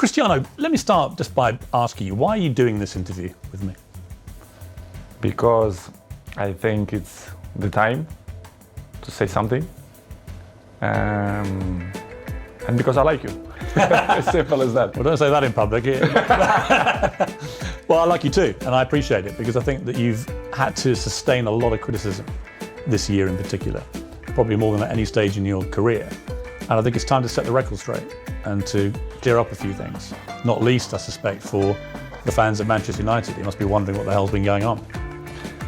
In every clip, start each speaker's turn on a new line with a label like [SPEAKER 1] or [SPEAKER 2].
[SPEAKER 1] Cristiano, let me start just by asking you, why are you doing this interview with me?
[SPEAKER 2] Because I think it's the time to say something, and because I like you. As simple as that.
[SPEAKER 1] Well, don't say that in public. Well, I like you too, and I appreciate it, because I think that you've had to sustain a lot of criticism this year in particular, probably more than at any stage in your career. And I think it's time to set the record straight and to clear up a few things, not least, I suspect, for the fans of Manchester United. They must be wondering what the hell's been going on.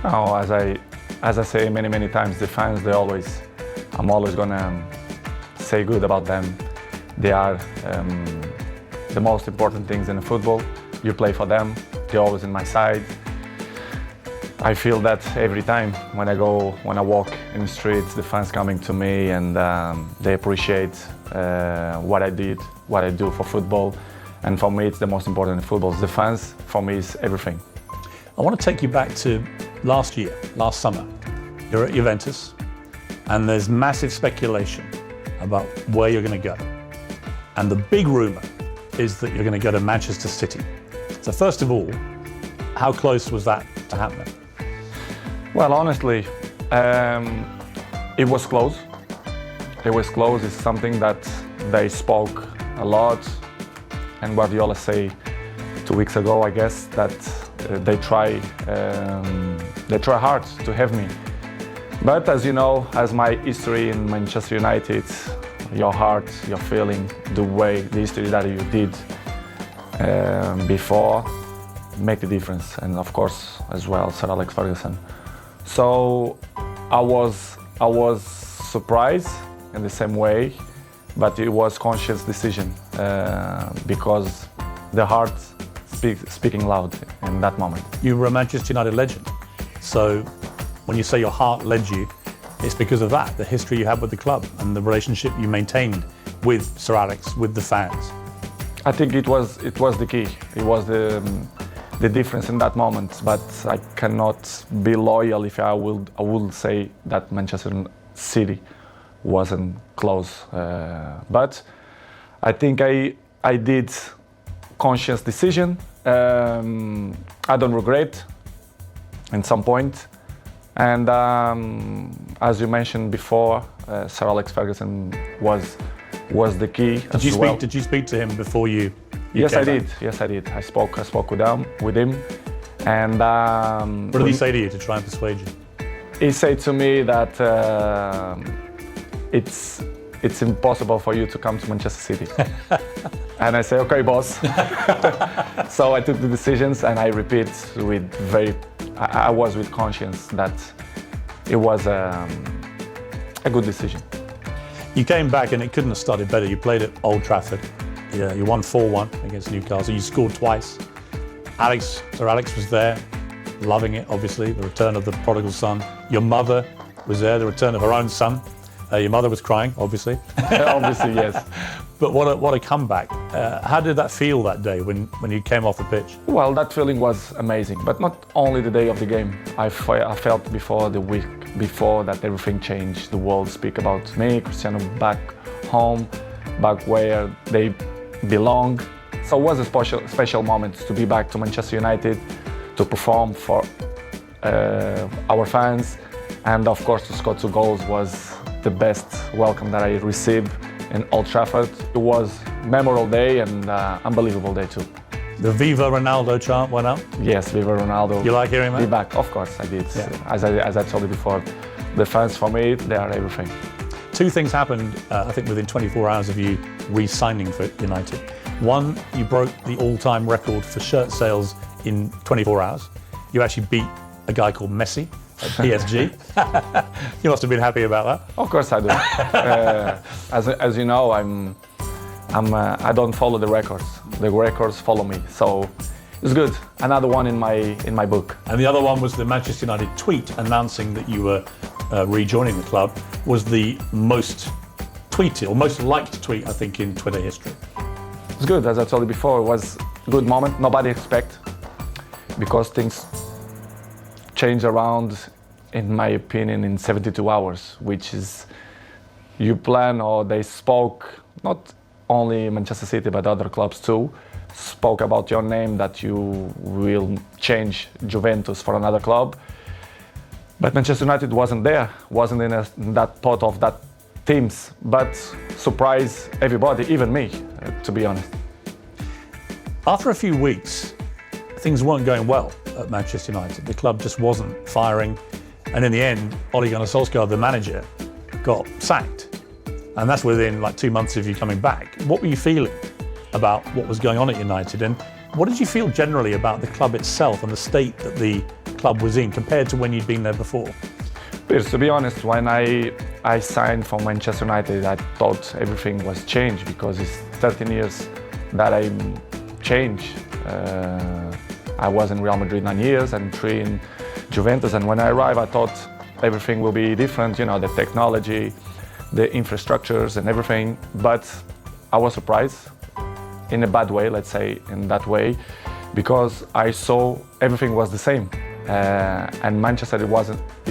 [SPEAKER 2] Oh, as I say many times, the fans, I'm always gonna say good about them. They are the most important things in football. You play for them, they're always in my side. I feel that every time when I walk in the streets, the fans coming to me, and they appreciate what I do for football. And for me, it's the most important in football. The fans, for me, is everything.
[SPEAKER 1] I want to take you back to last summer. You're at Juventus, and there's massive speculation about where you're going to go. And the big rumour is that you're going to go to Manchester City. So first of all, how close was that to happening?
[SPEAKER 2] Well, honestly, it was close. It was close. It's something that they spoke a lot, and Guardiola say 2 weeks ago, I guess, that they try hard to have me. But as you know, as my history in Manchester United, your heart, your feeling, the history that you did before, make the difference. And of course, as well, Sir Alex Ferguson. So I was surprised in the same way, but it was conscious decision because the heart speaking loud in that moment.
[SPEAKER 1] You were a Manchester United legend, so when you say your heart led you, it's because of that, the history you had with the club and the relationship you maintained with Sir Alex, with the fans.
[SPEAKER 2] I think it was the key. It was the difference in that moment. But I cannot be loyal if I would say that Manchester City wasn't close. But I think I did conscious decision. I don't regret in some point. And as you mentioned before, Sir Alex Ferguson was the key.
[SPEAKER 1] Did you speak to him before you
[SPEAKER 2] Yes, I did. Yes, I did. I spoke with him, and
[SPEAKER 1] what did he say to you to try and persuade you?
[SPEAKER 2] He said to me that it's impossible for you to come to Manchester City. And I say, okay, boss. So I took the decisions, and I repeat I was with conscience that it was a good decision.
[SPEAKER 1] You came back, and it couldn't have started better. You played at Old Trafford. Yeah, you won 4-1 against Newcastle. You scored twice. Sir Alex was there, loving it, obviously, the return of the prodigal son. Your mother was there, the return of her own son. Your mother was crying, obviously.
[SPEAKER 2] Obviously, yes.
[SPEAKER 1] But what a comeback. How did that feel that day when you came off the pitch?
[SPEAKER 2] Well, that feeling was amazing, but not only the day of the game. I felt before the week before that everything changed. The world speak about me, Cristiano back home, back where they belong. So it was a special moment to be back to Manchester United, to perform for our fans, and of course to score 2 goals was the best welcome that I received in Old Trafford. It was a memorable day and unbelievable day too.
[SPEAKER 1] The Viva Ronaldo chant went up?
[SPEAKER 2] Yes, Viva Ronaldo.
[SPEAKER 1] You like hearing that?
[SPEAKER 2] Be back, of course I did.
[SPEAKER 1] Yeah.
[SPEAKER 2] As I told you before, the fans for me, they are everything.
[SPEAKER 1] 2 things happened, I think, within 24 hours of you re-signing for United. One, you broke the all-time record for shirt sales in 24 hours. You actually beat a guy called Messi at PSG. You must have been happy about that.
[SPEAKER 2] Of course I do. As you know, I don't follow the records. The records follow me. So it's good. Another one in my book.
[SPEAKER 1] And the other one was the Manchester United tweet announcing that you were rejoining the club. Was the most tweeted or most liked tweet, I think, in Twitter history.
[SPEAKER 2] It's good. As I told you before, it was a good moment. Nobody expect, because things change around, in my opinion, in 72 hours, which is you plan, or they spoke not only Manchester City but other clubs too, spoke about your name that you will change Juventus for another club. But Manchester United wasn't there, wasn't in that pot of that teams, but surprised everybody, even me, to be honest.
[SPEAKER 1] After a few weeks, things weren't going well at Manchester United. The club just wasn't firing. And in the end, Ole Gunnar Solskjaer, the manager, got sacked. And that's within like 2 months of you coming back. What were you feeling about what was going on at United? And what did you feel generally about the club itself and the state that the club was in compared to when you'd been there before?
[SPEAKER 2] Piers, to be honest, when I signed for Manchester United, I thought everything was changed because it's 13 years that I changed. I was in Real Madrid 9 years and 3 in Juventus, and when I arrived I thought everything will be different, you know, the technology, the infrastructures and everything, but I was surprised in a bad way, let's say in that way, because I saw everything was the same. And Manchester, it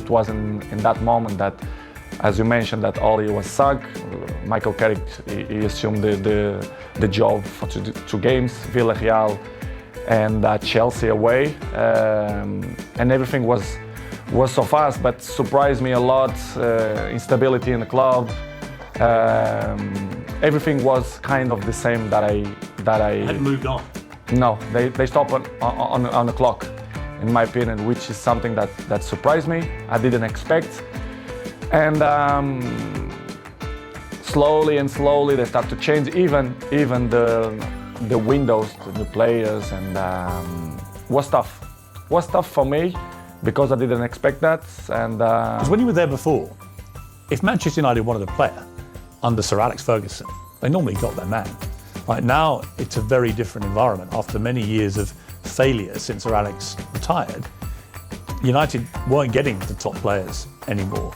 [SPEAKER 2] wasn't in that moment that, as you mentioned, that Ole was sacked. Michael Carrick, he assumed the job for 2 games, Villarreal and Chelsea away, and everything was so fast, but surprised me a lot. Instability in the club. Everything was kind of the same that I
[SPEAKER 1] Had moved on.
[SPEAKER 2] No, they stopped on the clock, in my opinion, which is something that surprised me. I didn't expect, and slowly they start to change. Even the windows, the new players, and was tough. Was tough for me because I didn't expect that. And
[SPEAKER 1] Because when you were there before, if Manchester United wanted a player under Sir Alex Ferguson, they normally got their man. Right now, it's a very different environment. After many years of failure since Sir Alex retired, United weren't getting the top players anymore.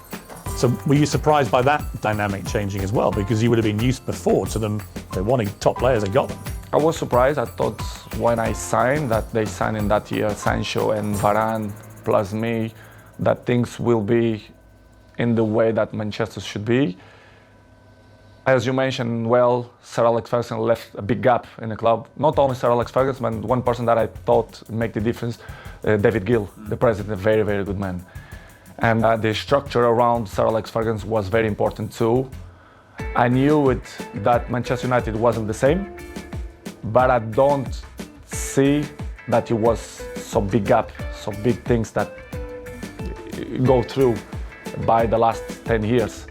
[SPEAKER 1] So were you surprised by that dynamic changing as well? Because you would have been used before to them, they wanting top players, they got them.
[SPEAKER 2] I was surprised. I thought when I signed, that they signed in that year, Sancho and Varane plus me, that things will be in the way that Manchester should be. As you mentioned, well, Sir Alex Ferguson left a big gap in the club. Not only Sir Alex Ferguson, but one person that I thought made the difference, David Gill, the president, a very, very good man. And the structure around Sir Alex Ferguson was very important too. I knew that Manchester United wasn't the same, but I don't see that it was so big gap, so big things that go through by the last 10 years.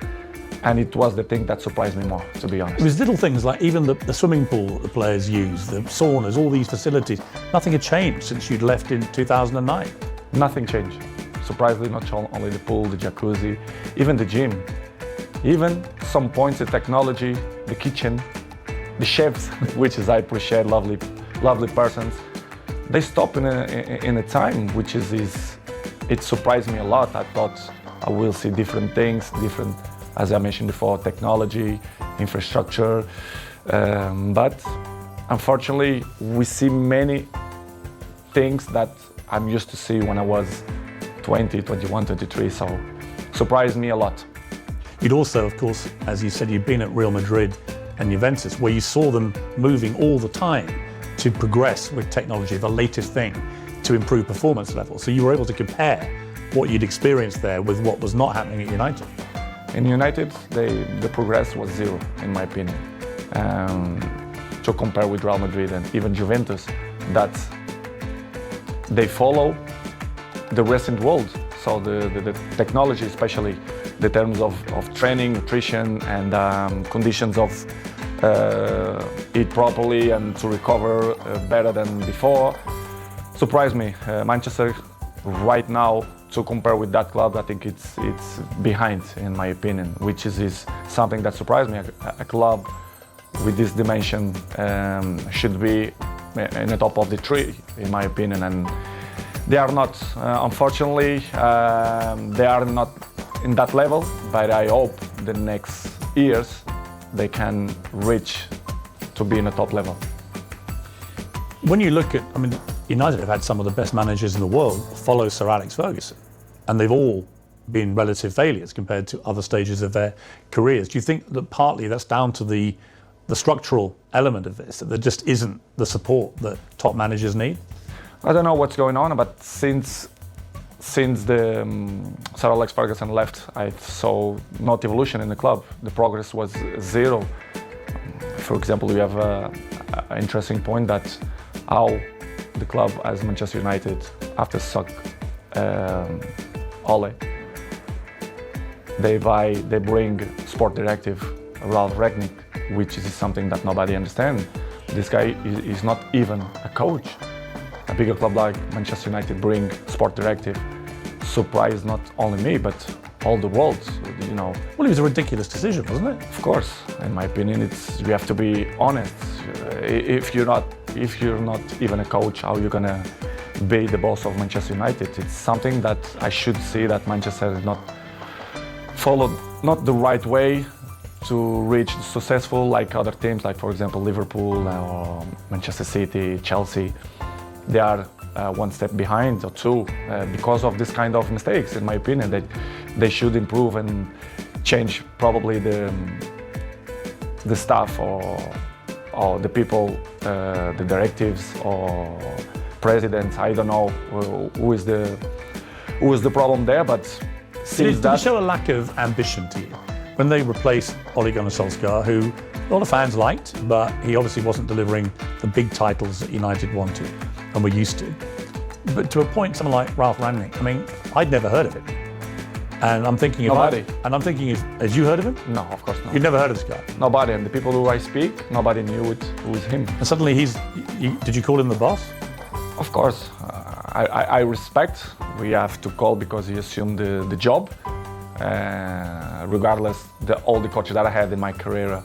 [SPEAKER 2] And it was the thing that surprised me more, to be honest.
[SPEAKER 1] It was little things like even the swimming pool that the players use, the saunas, all these facilities. Nothing had changed since you'd left in 2009.
[SPEAKER 2] Nothing changed. Surprisingly, not only the pool, the jacuzzi, even the gym. Even some points, the technology, the kitchen, the chefs, which is I appreciate, lovely persons. They stop in a time which is it surprised me a lot. I thought I will see different things, as I mentioned before, technology, infrastructure, but unfortunately we see many things that I'm used to see when I was 20, 21, 23, so surprised me a lot.
[SPEAKER 1] You'd also, of course, as you said, you'd been at Real Madrid and Juventus, where you saw them moving all the time to progress with technology, the latest thing, to improve performance levels. So you were able to compare what you'd experienced there with what was not happening at United.
[SPEAKER 2] In United, the progress was zero, in my opinion. To compare with Real Madrid and even Juventus, that they follow the recent world. So the technology, especially the terms of training, nutrition, and conditions of eat properly and to recover better than before, surprised me. Manchester right now, to compare with that club, I think it's behind, in my opinion, which is something that surprised me. A club with this dimension should be in the top of the tree, in my opinion, and they are not. Unfortunately, they are not in that level, but I hope the next years they can reach to be in the top level.
[SPEAKER 1] When you look at, United have had some of the best managers in the world follow Sir Alex Ferguson, and they've all been relative failures compared to other stages of their careers. Do you think that partly that's down to the the structural element of this, that there just isn't the support that top managers need?
[SPEAKER 2] I don't know what's going on, but since the Sir Alex Ferguson left, I saw not evolution in the club. The progress was zero. For example, we have an interesting point that how the club as Manchester United, after Ole, they bring sport directive Ralph Rangnick, which is something that nobody understands. This guy is not even a coach. A bigger club like Manchester United bring sport directive. Surprised not only me, but all the world, you know.
[SPEAKER 1] Well, it was a ridiculous decision, wasn't it?
[SPEAKER 2] Of course, in my opinion, you have to be honest. If you're not even a coach, how are you gonna be the boss of Manchester United? It's something that I should see that Manchester is not followed, not the right way to reach successful like other teams, like for example Liverpool or Manchester City, Chelsea. They are one step behind or two because of this kind of mistakes. In my opinion, they should improve and change probably the staff or the people, the directives or presidents. I don't know who is the problem there, but
[SPEAKER 1] did it show a lack of ambition to you when they replaced Ole Gunnar Solskjaer, who a lot of fans liked, but he obviously wasn't delivering the big titles that United wanted and were used to. But to appoint someone like Ralph Rangnick, I mean, I'd never heard of him. And I'm thinking, has you heard of him?
[SPEAKER 2] No, of course not.
[SPEAKER 1] You've never heard of this guy?
[SPEAKER 2] Nobody, and the people who I speak, nobody knew it was him.
[SPEAKER 1] And suddenly did you call him the boss?
[SPEAKER 2] Of course, I respect. We have to call because he assumed the job. Regardless, all the coaches that I had in my career,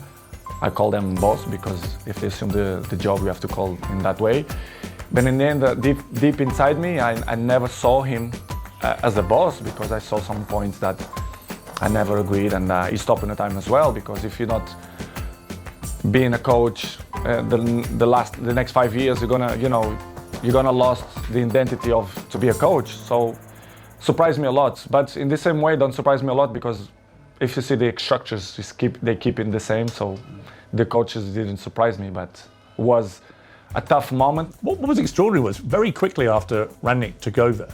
[SPEAKER 2] I call them boss because if they assume the job, we have to call in that way. But in the end, deep inside me, I never saw him as a boss because I saw some points that I never agreed, and he stopped in the time as well. Because if you're not being a coach, the next 5 years, you're gonna lose the identity of to be a coach. So surprised me a lot. But in the same way, don't surprise me a lot because if you see the structures, they keep it the same. So the coaches didn't surprise me, but it was a tough moment.
[SPEAKER 1] What was extraordinary was very quickly after Rangnick took over,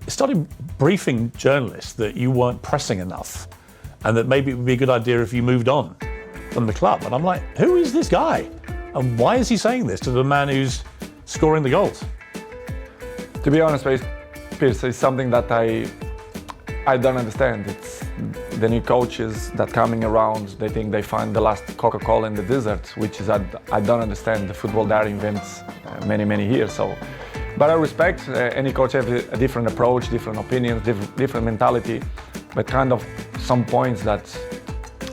[SPEAKER 1] he started briefing journalists that you weren't pressing enough and that maybe it would be a good idea if you moved on from the club. And I'm like, who is this guy? And why is he saying this to the man who's scoring the goals?
[SPEAKER 2] To be honest, Piers, it's something that I don't understand. It's the new coaches that coming around, they think they find the last Coca-Cola in the desert, which is, I don't understand. The football there invents many years. So, but I respect any coach have a different approach, different opinions, different mentality, but kind of some points that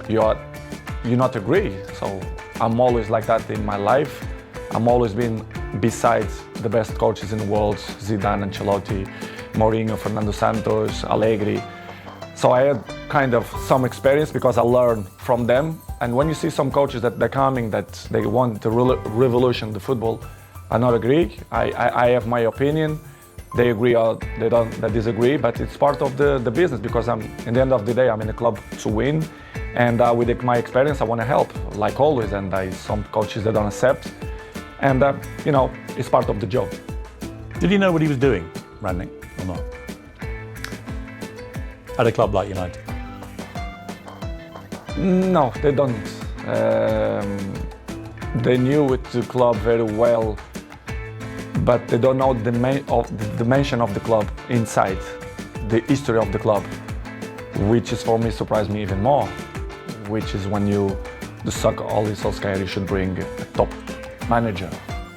[SPEAKER 2] you not agree. So I'm always like that in my life. I'm always been besides the best coaches in the world, Zidane, Ancelotti, Mourinho, Fernando Santos, Allegri. So I had kind of some experience because I learned from them. And when you see some coaches that they're coming, that they want to revolution the football, I not agree. I have my opinion. They agree or they disagree, but it's part of the business because in the end of the day, I'm in the club to win. And with my experience, I want to help, like always. And some coaches that don't accept. And it's part of the job.
[SPEAKER 1] Did he know what he was doing, Rangnick, or not? At a club like United?
[SPEAKER 2] No, they don't. They knew the club very well, but they don't know the dimension of the club inside, the history of the club, which is for me surprised me even more, which is when Ole Solskjaer, you should bring a top manager,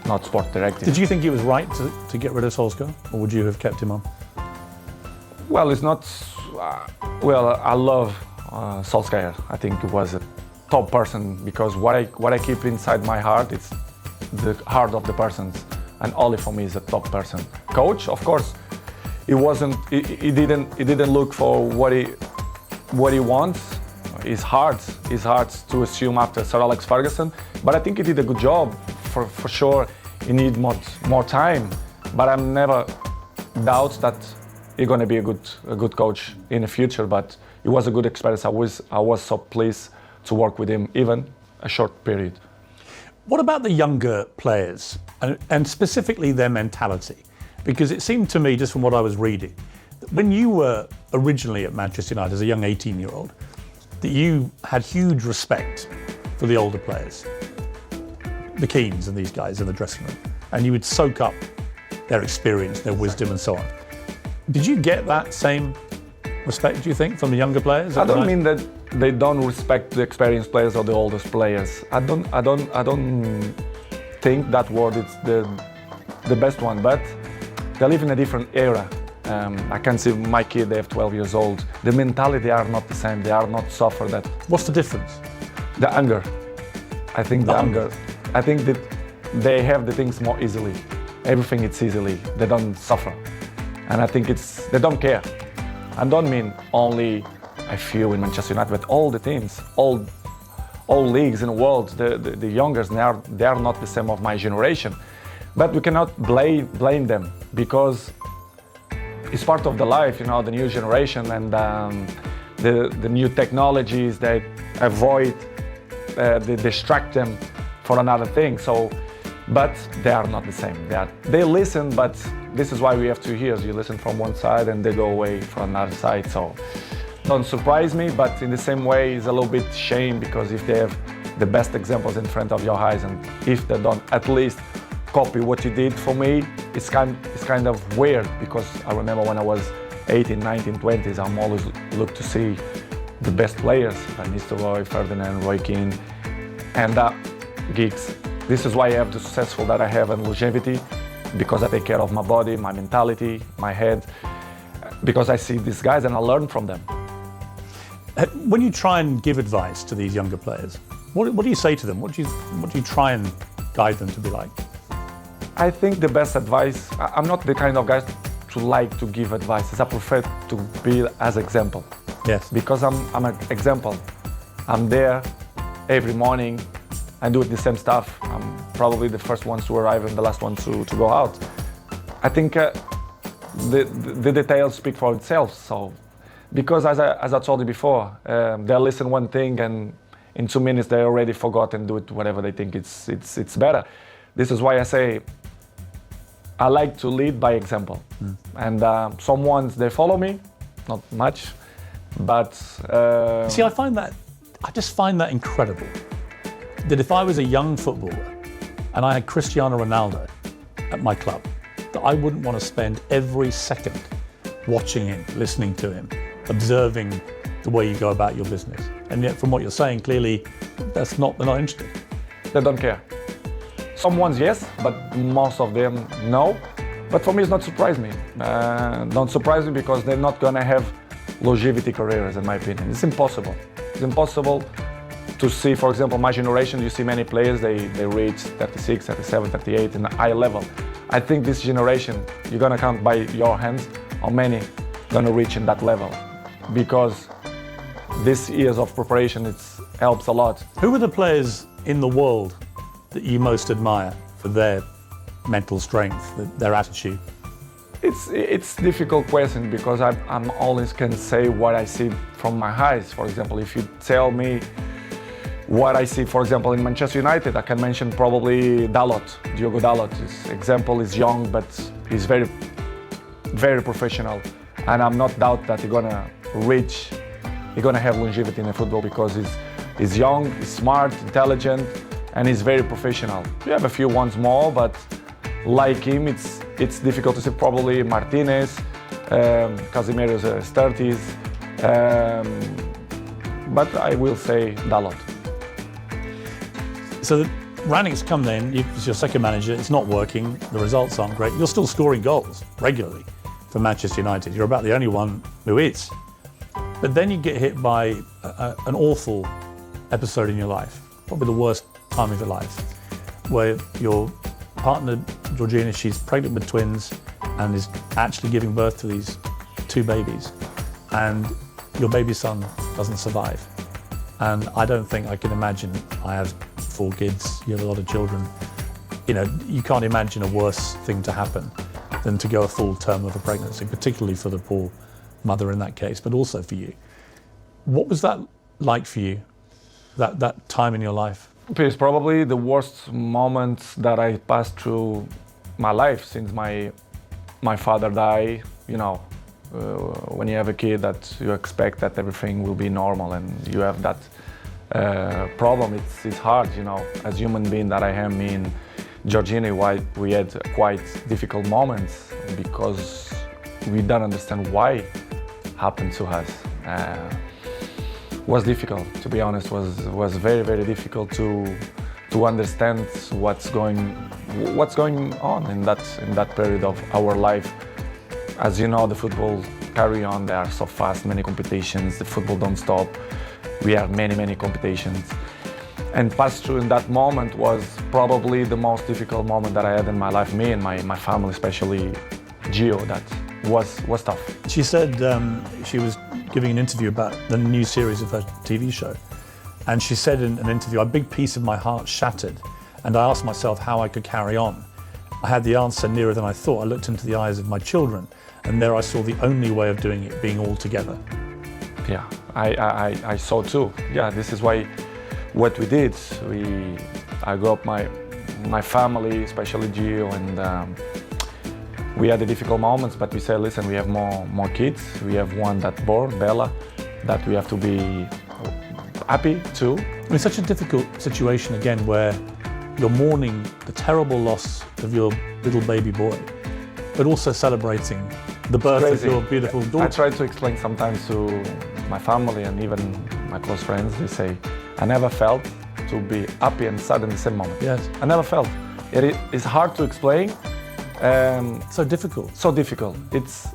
[SPEAKER 2] not sport director.
[SPEAKER 1] Did you think it was right to get rid of Solskjaer, or would you have kept him on?
[SPEAKER 2] Well, it's not. I love Solskjaer. I think he was a top person because what I keep inside my heart, it's the heart of the persons, and Ole for me is a top person. Coach, of course, he wasn't. He didn't look for what he wants. It's hard to assume after Sir Alex Ferguson, but I think he did a good job. For sure, he need more time, but I'm never doubt that he's gonna be a good coach in the future. But it was a good experience. I was so pleased to work with him, even a short period.
[SPEAKER 1] What about the younger players and specifically their mentality? Because it seemed to me, just from what I was reading, that when you were originally at Manchester United as a young 18-year-old, that you had huge respect for the older players, the Keanes and these guys in the dressing room, and you would soak up their experience, their wisdom and so on. Did you get that same respect, do you think, from the younger players?
[SPEAKER 2] I don't mean that they don't respect the experienced players or the oldest players. I don't think that word is the best one, but they live in a different era. I can see my kid, they have 12 years old. The mentality are not the same. They are not suffer that.
[SPEAKER 1] What's the difference?
[SPEAKER 2] The anger. I think the anger. I think that they have the things more easily. Everything it's easily. They don't suffer. And I think they don't care. I don't mean only a few in Manchester United, but all the teams, all leagues in the world, the youngers, they are not the same of my generation. But we cannot blame them because it's part of the life, you know, the new generation and the new technologies that avoid, they distract them for another thing. So, but they are not the same. They listen, but this is why we have 2 years. You listen from one side and they go away from another side. So don't surprise me, but in the same way, it's a little bit shame because if they have the best examples in front of your eyes and if they don't at least copy what you did for me, it's kind of weird because I remember when I was 18, 19, 20s, I'm always look to see the best players, Van Nistelrooy, Ferdinand, Roy Keane, and Giggs. This is why I have the successful that I have and longevity, because I take care of my body, my mentality, my head, because I see these guys and I learn from them.
[SPEAKER 1] When you try and give advice to these younger players, what do you say to them? What do you try and guide them to be like?
[SPEAKER 2] I think the best advice, I'm not the kind of guy to like to give advice. I prefer to be as example.
[SPEAKER 1] Yes.
[SPEAKER 2] Because I'm an example. I'm there every morning. I do the same stuff. I'm probably the first ones to arrive and the last ones to go out. I think the details speak for itself. So, because as I told you before, they listen one thing and in 2 minutes they already forgot and do it whatever they think it's better. This is why I say I like to lead by example. And some ones they follow me, not much, but
[SPEAKER 1] see, I just find that incredible. That if I was a young footballer and I had Cristiano Ronaldo at my club, that I wouldn't want to spend every second watching him, listening to him, observing the way you go about your business. And yet from what you're saying, clearly they're not interested.
[SPEAKER 2] They don't care. Some ones yes, but most of them no. But for me it's not surprise me. Don't surprise me because they're not gonna have longevity careers in my opinion. It's impossible. It's impossible to see, for example, my generation, you see many players, they reach 36, 37, 38 in a high level. I think this generation, you're gonna count by your hands how many gonna reach in that level. Because this years of preparation, it helps a lot.
[SPEAKER 1] Who are the players in the world that you most admire for their mental strength, their attitude?
[SPEAKER 2] It's a difficult question because I'm always can say what I see from my eyes. For example, if you tell me what I see, for example, in Manchester United, I can mention probably Dalot, Diogo Dalot. His example is young, but he's very, very professional. And I'm not doubt that he's gonna have longevity in the football because he's young, he's smart, intelligent, and he's very professional. We have a few ones more, but like him, it's difficult to see. Probably Martinez, Casemiro's 30s, but I will say Dalot.
[SPEAKER 1] So Rangnick's come then, it's your second manager, it's not working, the results aren't great. You're still scoring goals regularly for Manchester United. You're about the only one who is. But then you get hit by an awful episode in your life, probably the worst time of your life, where your partner, Georgina, she's pregnant with twins and is actually giving birth to these 2 babies. And your baby son doesn't survive. And I don't think I can imagine, I have 4 kids, you have a lot of children. You know, you can't imagine a worse thing to happen than to go a full term of a pregnancy, particularly for the poor mother in that case, but also for you. What was that like for you, that time in your life?
[SPEAKER 2] It's probably the worst moment that I passed through my life since my father died. You know, when you have a kid, that you expect that everything will be normal, and you have that problem. It's hard, you know, as human being that I am. Me and Georgina, we had quite difficult moments because we don't understand why it happened to us. Was difficult, to be honest. Was very, very difficult to understand what's going on in that period of our life. As you know, the football carry on. They are so fast, many competitions. The football don't stop. We have many competitions. And pass through in that moment was probably the most difficult moment that I had in my life. Me and my family, especially Gio, that was tough.
[SPEAKER 1] She said she was giving an interview about the new series of her TV show. And she said in an interview, a big piece of my heart shattered. And I asked myself how I could carry on. I had the answer nearer than I thought. I looked into the eyes of my children, and there I saw the only way of doing it being all together.
[SPEAKER 2] Yeah, I saw too. Yeah, this is why what we did. I grew up my family, especially Gio, and we had the difficult moments, but we said, listen, we have more kids. We have one that born, Bella, that we have to be happy too.
[SPEAKER 1] It's such a difficult situation again, where you're mourning the terrible loss of your little baby boy, but also celebrating the birth of your beautiful daughter.
[SPEAKER 2] I try to explain sometimes to my family and even my close friends. They say, I never felt to be happy and sad in the same moment.
[SPEAKER 1] Yes.
[SPEAKER 2] I never felt. It's hard to explain.
[SPEAKER 1] So difficult.
[SPEAKER 2] So difficult.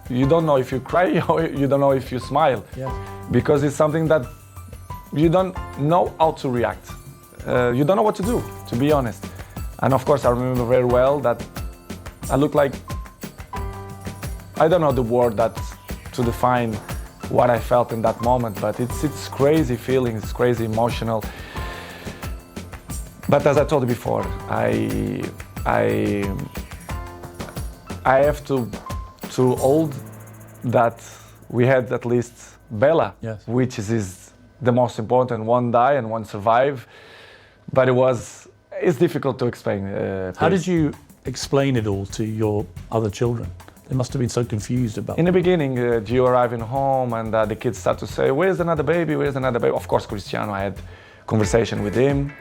[SPEAKER 2] You don't know if you cry or you don't know if you smile.
[SPEAKER 1] Yes.
[SPEAKER 2] Because it's something that you don't know how to react. You don't know what to do, to be honest. And of course, I remember very well that I looked like, I don't know the word to define what I felt in that moment, but it's crazy feeling, it's crazy emotional. But as I told you before, I have to hold that we had at least Bella,
[SPEAKER 1] yes,
[SPEAKER 2] which is the most important. One die and one survive, but it's difficult to explain.
[SPEAKER 1] How did you explain it all to your other children? They must have been so confused about it.
[SPEAKER 2] In the beginning, Gio arriving home and the kids start to say, where's another baby, where's another baby? Of course, Cristiano, I had conversation with him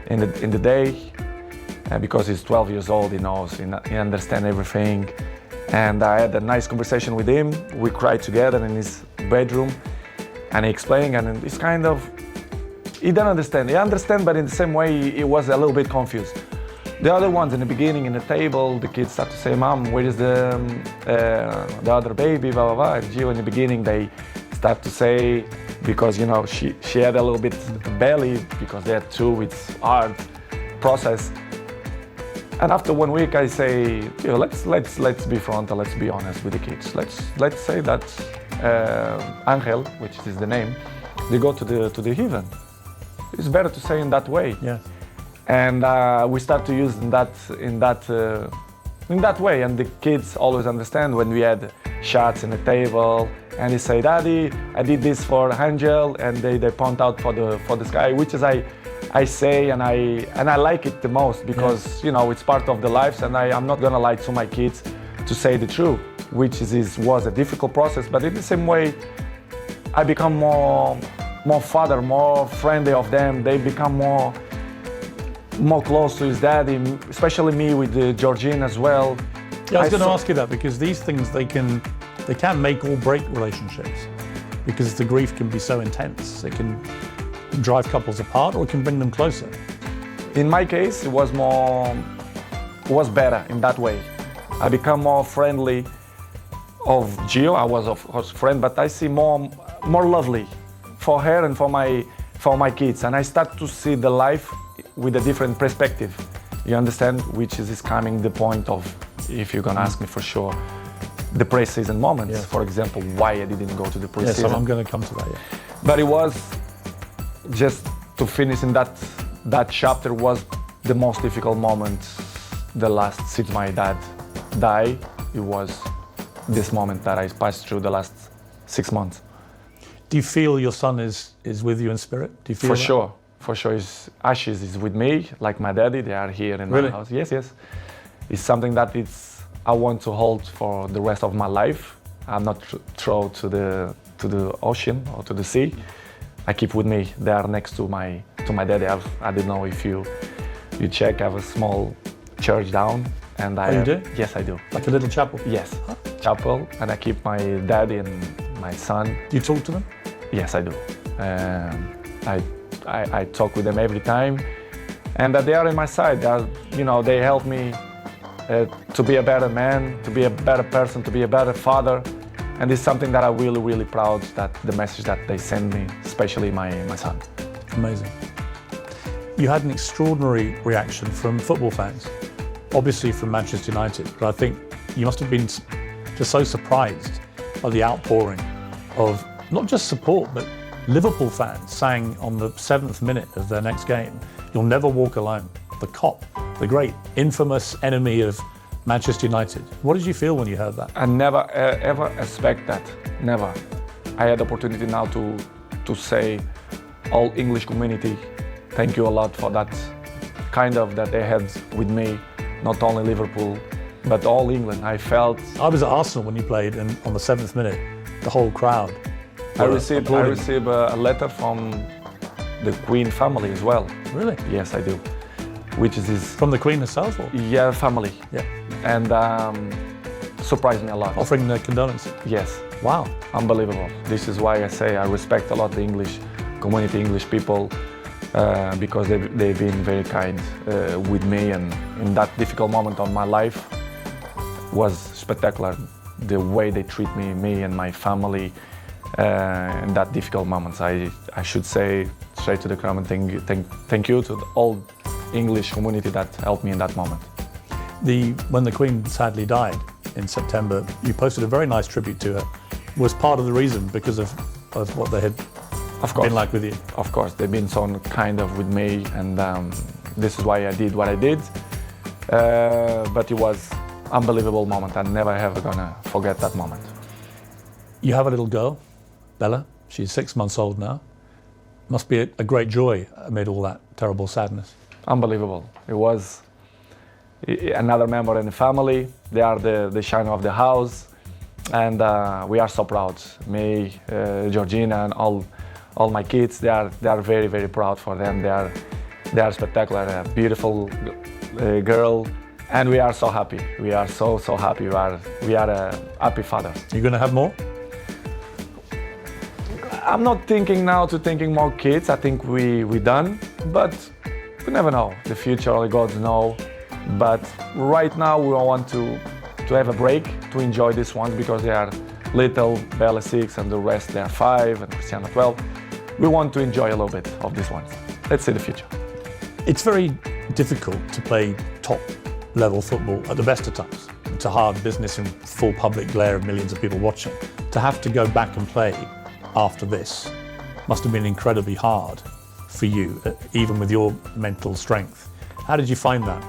[SPEAKER 2] in the day, because he's 12 years old, he knows, he understands everything. And I had a nice conversation with him. We cried together in his bedroom, and he explained, and it's kind of, he didn't understand. He understand, but in the same way, he was a little bit confused. The other ones in the beginning, in the table, the kids start to say, Mom, where is the other baby, blah, blah, blah. And Gio, in the beginning, they start to say, because, you know, she had a little bit belly, because they had two, it's hard process. And after 1 week, I say, you know, let's be frontal, let's be honest with the kids. Let's say that Angel, which is the name, they go to the heaven. It's better to say in that way.
[SPEAKER 1] Yes.
[SPEAKER 2] And we start to use in that way, and the kids always understand when we had shots in the table, and they say, Daddy, I did this for Angel, and they point out for the sky, which is I say, and I like it the most, because yes, you know, it's part of the lives, and I'm not gonna lie to my kids to say the truth, which was a difficult process, but in the same way, I become more father, more friendly of them. They become more close to his daddy, especially me with Georgine as well.
[SPEAKER 1] Yeah, I was going to ask you that, because these things, they can make or break relationships, because the grief can be so intense. It can drive couples apart, or it can bring them closer.
[SPEAKER 2] In my case, it was better in that way. I become more friendly of Gio. I was of course friend, but I see more lovely for her and for my kids, and I start to see the life with a different perspective. You understand? Which is coming the point of, if you're gonna ask me for sure, the pre-season moments. Yes. For example, why I didn't go to the pre-season.
[SPEAKER 1] Yes, I'm going to come to that. Yeah.
[SPEAKER 2] But it was just to finish in that chapter was the most difficult moment. The last since my dad died, it was this moment that I passed through the last 6 months.
[SPEAKER 1] Do you feel your son is with you in spirit? Do you feel
[SPEAKER 2] For
[SPEAKER 1] that?
[SPEAKER 2] sure. for sure, his ashes is with me, like my daddy. They are here in
[SPEAKER 1] Really?
[SPEAKER 2] my house. Yes, yes. It's something that I want to hold for the rest of my life. I'm not throw to the ocean or to the sea. I keep with me. They are next to my daddy. I don't know if you check. I have a small church down, and
[SPEAKER 1] Oh, you do?
[SPEAKER 2] Yes, I do.
[SPEAKER 1] Like a little chapel?
[SPEAKER 2] Yes, chapel, and I keep my daddy and my son.
[SPEAKER 1] Do you talk to them?
[SPEAKER 2] Yes, I do. I talk with them every time, and they are in my side. They help me to be a better man, to be a better person, to be a better father. And it's something that I'm really, really proud that the message that they send me, especially my son.
[SPEAKER 1] Amazing. You had an extraordinary reaction from football fans, obviously from Manchester United, but I think you must have been just so surprised by the outpouring of not just support, but Liverpool fans sang on the 7th minute of their next game, "You'll never walk alone." The Kop, the great infamous enemy of Manchester United. What did you feel when you heard that?
[SPEAKER 2] I never ever expect that. Never. I had the opportunity now to say, all English community, thank you a lot for that that they had with me. Not only Liverpool, but all England. I felt.
[SPEAKER 1] I was at Arsenal when you played, and on the 7th minute, the whole crowd.
[SPEAKER 2] I received a letter from the Queen family as well.
[SPEAKER 1] Really?
[SPEAKER 2] Yes, I do. Which is
[SPEAKER 1] From the Queen herself? Or?
[SPEAKER 2] Yeah, family.
[SPEAKER 1] Yeah.
[SPEAKER 2] And surprised me a lot.
[SPEAKER 1] Offering their condolences?
[SPEAKER 2] Yes.
[SPEAKER 1] Wow.
[SPEAKER 2] Unbelievable. This is why I say I respect a lot the English community, English people, because they've been very kind with me, and in that difficult moment of my life was spectacular. The way they treat me and my family in that difficult moments. I should say straight to the crowd and thank you to the all English community that helped me in that moment.
[SPEAKER 1] When the Queen sadly died in September, you posted a very nice tribute to her. Was part of the reason because of what they had been like with you?
[SPEAKER 2] Of course, they've been so kind of with me, and this is why I did what I did. But it was unbelievable moment. I'm never ever gonna forget that moment.
[SPEAKER 1] You have a little girl, Bella. She's 6 months old now. Must be a great joy amid all that terrible sadness.
[SPEAKER 2] Unbelievable. It was another member in the family. They are the shine of the house, and we are so proud. Me, Georgina, and all my kids. They are very, very proud for them. They are spectacular. A beautiful girl, and we are so happy. We are so happy. We are a happy father.
[SPEAKER 1] You're going to have more?
[SPEAKER 2] I'm not thinking now thinking more kids. I think we done, but we never know. The future, only God knows. But right now we want to have a break, to enjoy this one, because they are little, Bella 6 and the rest they are 5 and Cristiano 12. We want to enjoy a little bit of these ones. Let's see the future.
[SPEAKER 1] It's very difficult to play top level football at the best of times. It's a hard business in full public glare of millions of people watching. To have to go back and play after this must have been incredibly hard for you, even with your mental strength. How did you find that?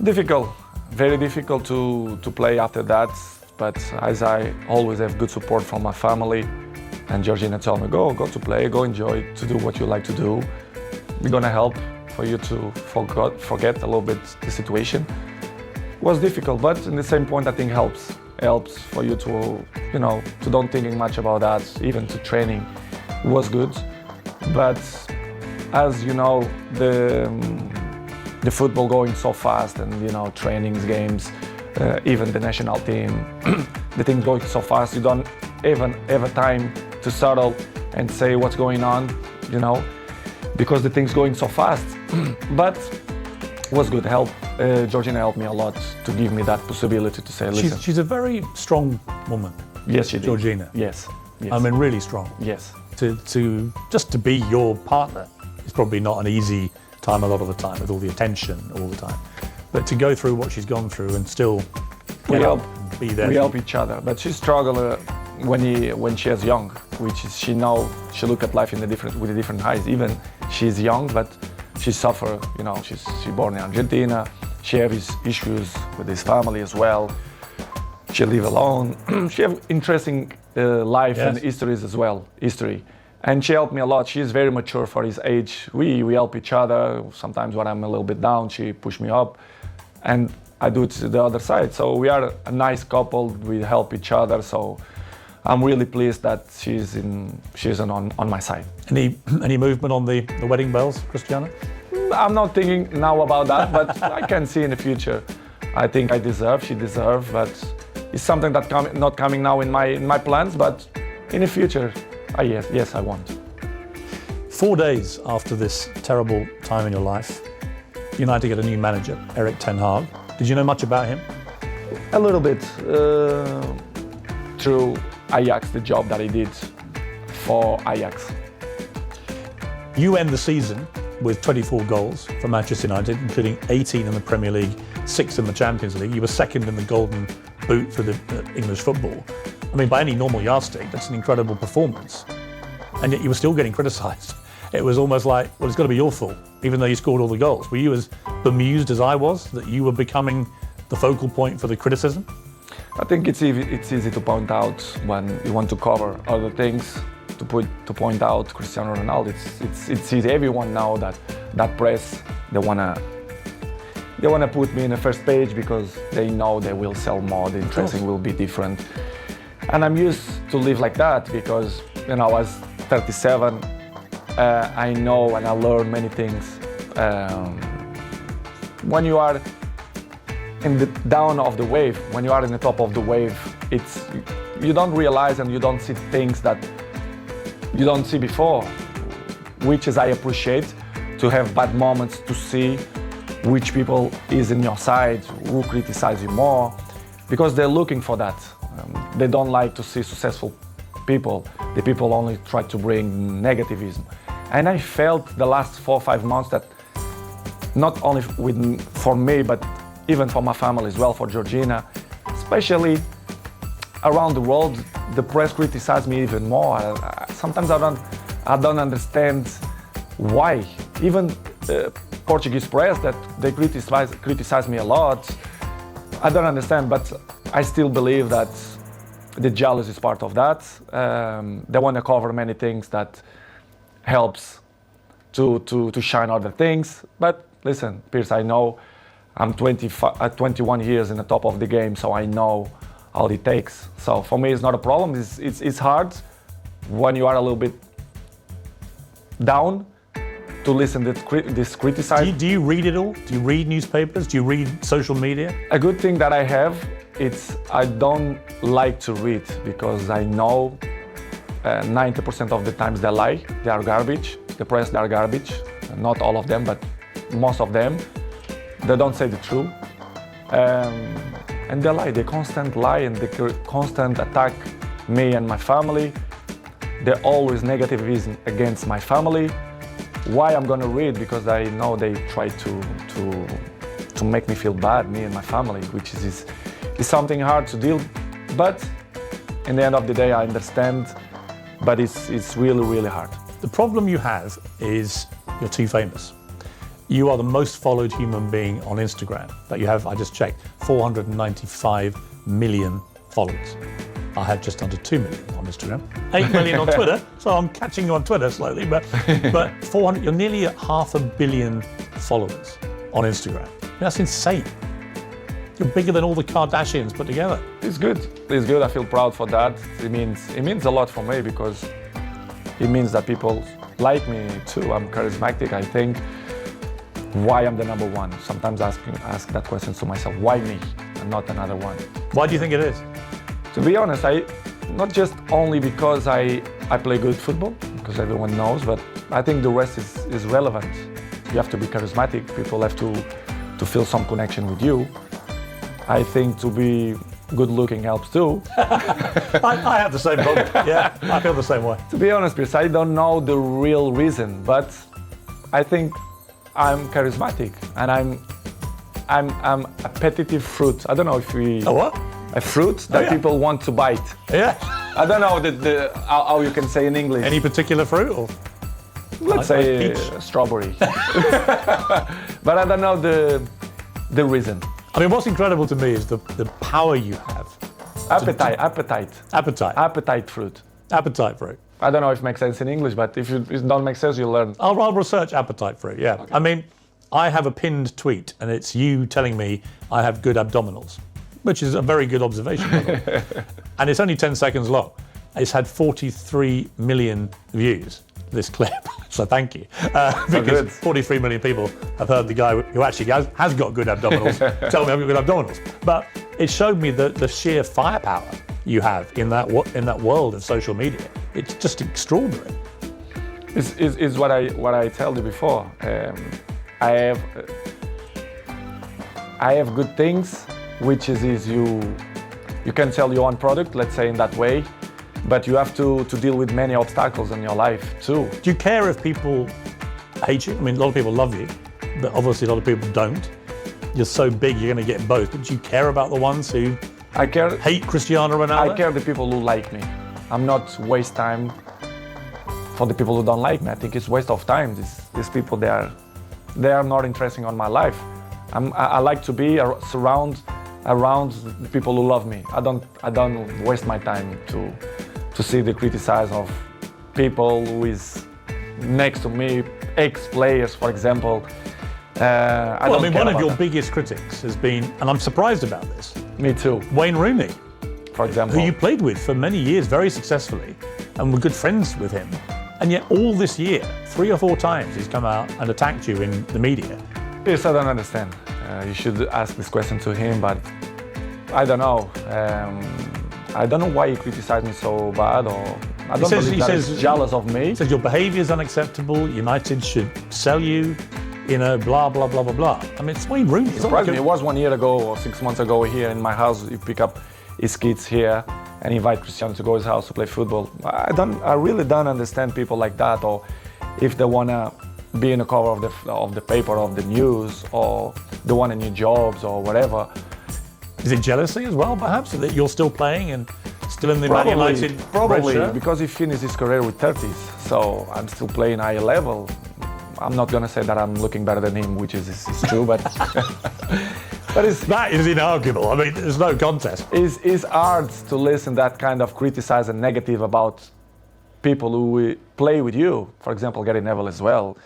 [SPEAKER 2] Difficult, very difficult to play after that, but as I always have good support from my family, and Georgina told me, go to play, go enjoy, to do what you like to do. We're gonna help for you to forget a little bit the situation. It was difficult, but in the same point I think helps for you to don't thinking much about that, even to training was good. But as you know, the football going so fast, and trainings, games, even the national team, the things going so fast, you don't even have a time to settle and say what's going on, because the things going so fast. But it was good help. Georgina helped me a lot to give me that possibility to say, listen.
[SPEAKER 1] She's a very strong woman.
[SPEAKER 2] Yes, she did.
[SPEAKER 1] Georgina.
[SPEAKER 2] Yes.
[SPEAKER 1] I mean, really strong.
[SPEAKER 2] Yes.
[SPEAKER 1] To be your partner is probably not an easy time a lot of the time, with all the attention all the time. But to go through what she's gone through and still be there.
[SPEAKER 2] We help each other. But she struggled when she was young, which is she look at life with a different eyes. Even she's young, but she suffer. She's born in Argentina. She has issues with his family as well. She live alone. She have interesting life and histories as well. And she helped me a lot. She's very mature for his age. We help each other. Sometimes when I'm a little bit down, she pushes me up. And I do it to the other side. So we are a nice couple. We help each other. So I'm really pleased that she's on my side.
[SPEAKER 1] Any movement on the wedding bells, Cristiano?
[SPEAKER 2] I'm not thinking now about that, but I can see in the future. I think she deserves, but it's something that not coming now in my plans, but in the future, yes, I want.
[SPEAKER 1] 4 days after this terrible time in your life, United get a new manager, Erik ten Hag. Did you know much about him?
[SPEAKER 2] A little bit through Ajax, the job that he did for Ajax.
[SPEAKER 1] You end the season with 24 goals for Manchester United, including 18 in the Premier League, 6 in the Champions League. You were second in the Golden Boot for the English football. I mean, by any normal yardstick, that's an incredible performance. And yet you were still getting criticised. It was almost like, well, it's got to be your fault, even though you scored all the goals. Were you as bemused as I was that you were becoming the focal point for the criticism?
[SPEAKER 2] I think it's easy to point out when you want to cover other things, to point out Cristiano Ronaldo. It's easy. Everyone knows that press, they wanna put me in the first page because they know they will sell more, the dressing will be different. And I'm used to live like that because, I was 37, I know and I learn many things. When you are in the down of the wave, when you are in the top of the wave, you don't realize and you don't see things that you don't see before, which is I appreciate to have bad moments to see which people is in your side, who criticize you more, because they're looking for that. They don't like to see successful people. The people only try to bring negativism. And I felt the last 4 or 5 months that not only for me, but even for my family as well, for Georgina, especially around the world, the press criticizes me even more. Sometimes I don't understand why. Even Portuguese press that they criticize me a lot. I don't understand, but I still believe that the jealousy is part of that. They want to cover many things that helps to shine other things. But listen, Piers, I know I'm 21 years in the top of the game, so I know all it takes. So for me, it's not a problem. It's hard when you are a little bit down to listen to this criticism.
[SPEAKER 1] Do you read it all? Do you read newspapers? Do you read social media?
[SPEAKER 2] A good thing that I have, I don't like to read because I know 90% of the times they lie. They are garbage. The press, they are garbage. Not all of them, but most of them. They don't say the truth. And they lie. They constant lie and they constant attack me and my family. They're always negativism against my family. Why I'm gonna read? Because I know they try to make me feel bad, me and my family, which is something hard to deal. But in the end of the day, I understand. But it's really, really hard.
[SPEAKER 1] The problem you have is you're too famous. You are the most followed human being on Instagram that you have. I just checked, 495 million followers. I have just under 2 million on Instagram, 8 million on Twitter, so I'm catching you on Twitter slowly, but 400, you're nearly at 500 million followers on Instagram. That's insane. You're bigger than all the Kardashians put together.
[SPEAKER 2] It's good. It's good. I feel proud for that. It means a lot for me because it means that people like me too. I'm charismatic, I think. Why I'm the number one? Sometimes I ask that question to myself. Why me and not another one?
[SPEAKER 1] Why do you think it is?
[SPEAKER 2] To be honest, not just only because I play good football, because everyone knows, but I think the rest is relevant. You have to be charismatic. People have to feel some connection with you. I think to be good looking helps too.
[SPEAKER 1] I have the same problem. Yeah, I feel the same way.
[SPEAKER 2] To be honest, Piers, I don't know the real reason, but I think I'm charismatic and I'm a appetitive fruit. I don't know if we...
[SPEAKER 1] A what?
[SPEAKER 2] A fruit that people want to bite.
[SPEAKER 1] Yeah.
[SPEAKER 2] I don't know how you can say in English.
[SPEAKER 1] Any particular fruit? Or?
[SPEAKER 2] Let's say strawberry. But I don't know the reason.
[SPEAKER 1] I mean, what's incredible to me is the power you have.
[SPEAKER 2] Appetite.
[SPEAKER 1] Appetite.
[SPEAKER 2] Appetite fruit.
[SPEAKER 1] Appetite fruit.
[SPEAKER 2] I don't know if it makes sense in English, but if it don't make sense, you'll learn.
[SPEAKER 1] I'll research appetite for it, yeah. Okay. I mean, I have a pinned tweet, and it's you telling me I have good abdominals, which is a very good observation, by the way. And it's only 10 seconds long. It's had 43 million views, this clip, so thank you. Because 43 million people have heard the guy who actually has got good abdominals tell me I've got good abdominals. But it showed me the sheer firepower you have in that world of social media. It's just extraordinary.
[SPEAKER 2] Is what I told you before. I have good things, which is you can sell your own product, let's say in that way, but you have to deal with many obstacles in your life too.
[SPEAKER 1] Do you care if people hate you? I mean, a lot of people love you, but obviously a lot of people don't. You're so big, you're going to get both. But do you care about the ones who hate Cristiano Ronaldo?
[SPEAKER 2] I care the people who like me. I'm not waste time for the people who don't like me. I think it's waste of time. These people, they are not interesting on my life. I like to be around the people who love me. I don't waste my time to see the criticize of people who is next to me, ex-players, for example.
[SPEAKER 1] I mean, one of your biggest critics has been, and I'm surprised about this.
[SPEAKER 2] Me too.
[SPEAKER 1] Wayne Rooney,
[SPEAKER 2] for example,
[SPEAKER 1] who you played with for many years very successfully, and were good friends with him. And yet all this year, 3 or 4 times he's come out and attacked you in the media.
[SPEAKER 2] Yes, I don't understand. You should ask this question to him, but I don't know. I don't know why he criticized me so bad, or I don't believe that he's jealous of me.
[SPEAKER 1] He says your behaviour is unacceptable, United should sell you, blah, blah, blah, blah, blah. I mean, it's Wayne Rooney.
[SPEAKER 2] Surprised me. It was 1 year ago or 6 months ago here in my house. You pick up his kids here and invite Cristiano to go to his house to play football. I really don't understand people like that, or if they wanna be in the cover of the paper, of the news, or they want a new jobs or whatever.
[SPEAKER 1] Is it jealousy as well, perhaps, that you're still playing and still in the Man United?
[SPEAKER 2] Probably, because he finished his career with 30s, so I'm still playing high level. I'm not gonna say that I'm looking better than him, which is true, but
[SPEAKER 1] that is inarguable. I mean, there's no contest.
[SPEAKER 2] It's hard to listen that kind of criticize and negative about people who play with you. For example, Gary Neville as well.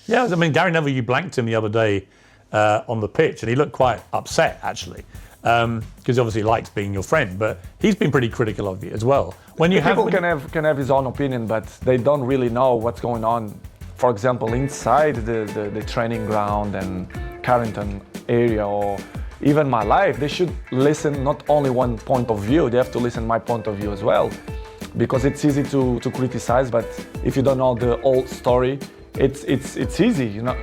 [SPEAKER 1] Yeah, I mean, Gary Neville, you blanked him the other day on the pitch, and he looked quite upset, actually, because he obviously likes being your friend, but he's been pretty critical of you as well.
[SPEAKER 2] People can have his own opinion, but they don't really know what's going on. For example, inside the training ground and Carrington area, or even my life, they should listen not only one point of view, they have to listen my point of view as well. Because it's easy to criticize, but if you don't know the whole story, it's easy, you know.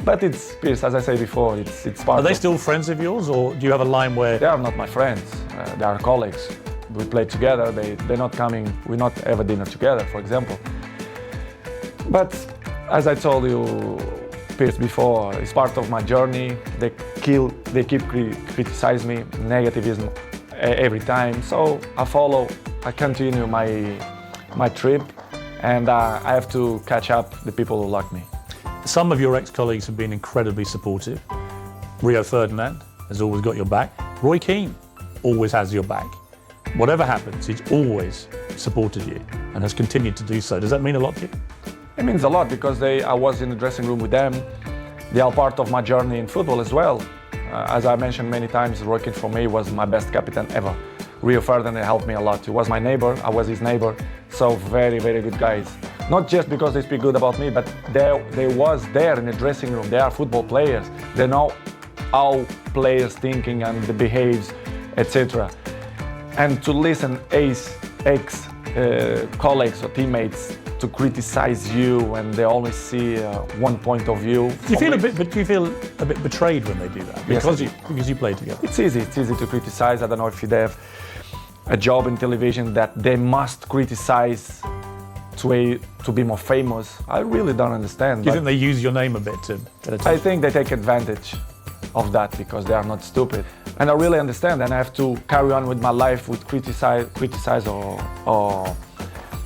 [SPEAKER 2] But it's Piers, as I said before, it's part of...
[SPEAKER 1] Are they still friends of yours, or do you have a line where...
[SPEAKER 2] They are not my friends, they are colleagues. We play together, they're not coming, we not have a dinner together, for example. But as I told you, Piers, before, it's part of my journey. They keep criticizing me, negativism every time. So I continue my trip, and I have to catch up the people who like me.
[SPEAKER 1] Some of your ex-colleagues have been incredibly supportive. Rio Ferdinand has always got your back. Roy Keane always has your back. Whatever happens, he's always supported you and has continued to do so. Does that mean a lot to you?
[SPEAKER 2] It means a lot, because I was in the dressing room with them. They are part of my journey in football as well. As I mentioned many times, Roy Keane for me was my best captain ever. Rio Ferdinand helped me a lot. He was my neighbor, I was his neighbor. So very, very good guys. Not just because they speak good about me, but they was there in the dressing room. They are football players. They know how players thinking and the behaves, etc. And to listen ex-colleagues or teammates to criticize you, and they always see one point of view.
[SPEAKER 1] Do you feel a bit betrayed when they do that? Because you play together.
[SPEAKER 2] It's easy to criticize. I don't know if they have a job in television that they must criticize to be more famous. I really don't understand.
[SPEAKER 1] Do you think they use your name a bit to get attention?
[SPEAKER 2] I think they take advantage of that because they are not stupid. And I really understand, and I have to carry on with my life with criticize or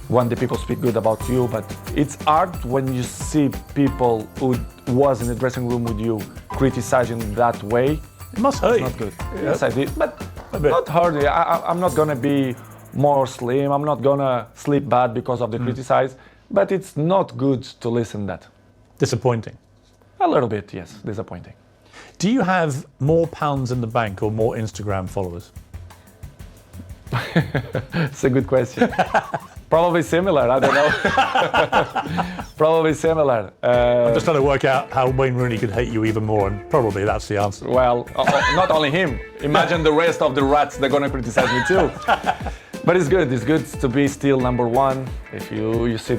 [SPEAKER 2] when the people speak good about you. But it's hard when you see people who was in the dressing room with you criticizing that way.
[SPEAKER 1] It must hurt you.
[SPEAKER 2] Not good. Yes, I did, but not hurt. I'm not gonna be more slim. I'm not gonna sleep bad because of the criticize. But it's not good to listen that.
[SPEAKER 1] Disappointing.
[SPEAKER 2] A little bit, yes, disappointing.
[SPEAKER 1] Do you have more pounds in the bank or more Instagram followers?
[SPEAKER 2] It's a good question. Probably similar, I don't know. Probably similar.
[SPEAKER 1] I'm just trying to work out how Wayne Rooney could hate you even more, and probably that's the answer.
[SPEAKER 2] Well, not only him. Imagine the rest of the rats, they're gonna criticize me too. But it's good to be still number one. If you see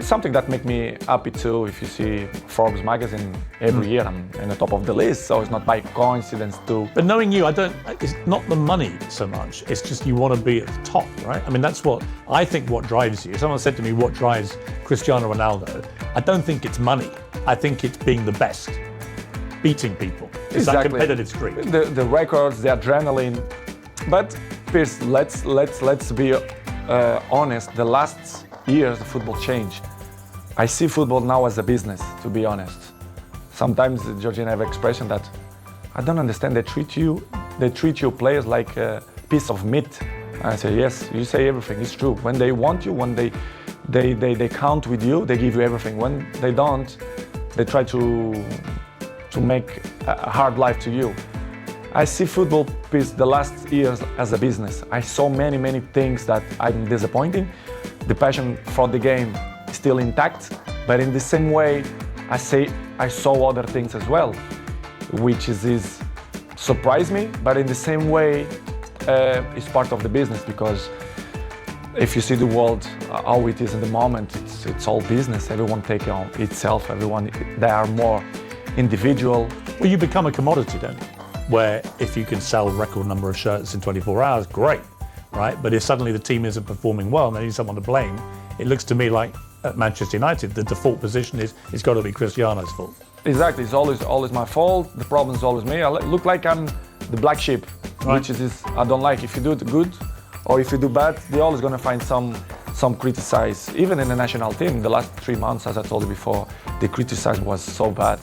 [SPEAKER 2] something that make me happy too, if you see Forbes magazine every year, I'm in the top of the list, so it's not by coincidence too.
[SPEAKER 1] But knowing you, it's not the money so much, it's just you want to be at the top, right? I mean, that's what I think what drives you. If someone said to me, what drives Cristiano Ronaldo? I don't think it's money. I think it's being the best, beating people. It's that competitive streak.
[SPEAKER 2] The records, the adrenaline. But Piers, let's be honest. The last years, the football changed. I see football now as a business, to be honest. Sometimes Georgina have expression that I don't understand. They treat you players like a piece of meat. I say yes. You say everything. It's true. When they want you, when they count with you, they give you everything. When they don't, they try to make a hard life to you. I see football Piers the last years as a business. I saw many things that I'm disappointing. The passion for the game is still intact, but in the same way, I saw other things as well, which is surprised me, but in the same way, it's part of the business, because if you see the world how it is in the moment, it's all business. Everyone take on itself. They are more individual.
[SPEAKER 1] Well, you become a commodity, don't you? Where if you can sell a record number of shirts in 24 hours, great, right? But if suddenly the team isn't performing well and they need someone to blame, it looks to me like at Manchester United, the default position is it's got to be Cristiano's fault.
[SPEAKER 2] Exactly, it's always my fault. The problem is always me. I look like I'm the black sheep, right? Which is I don't like. If you do it good or if you do bad, they're always going to find some criticize. Even in the national team, the last 3 months, as I told you before, the criticize was so bad.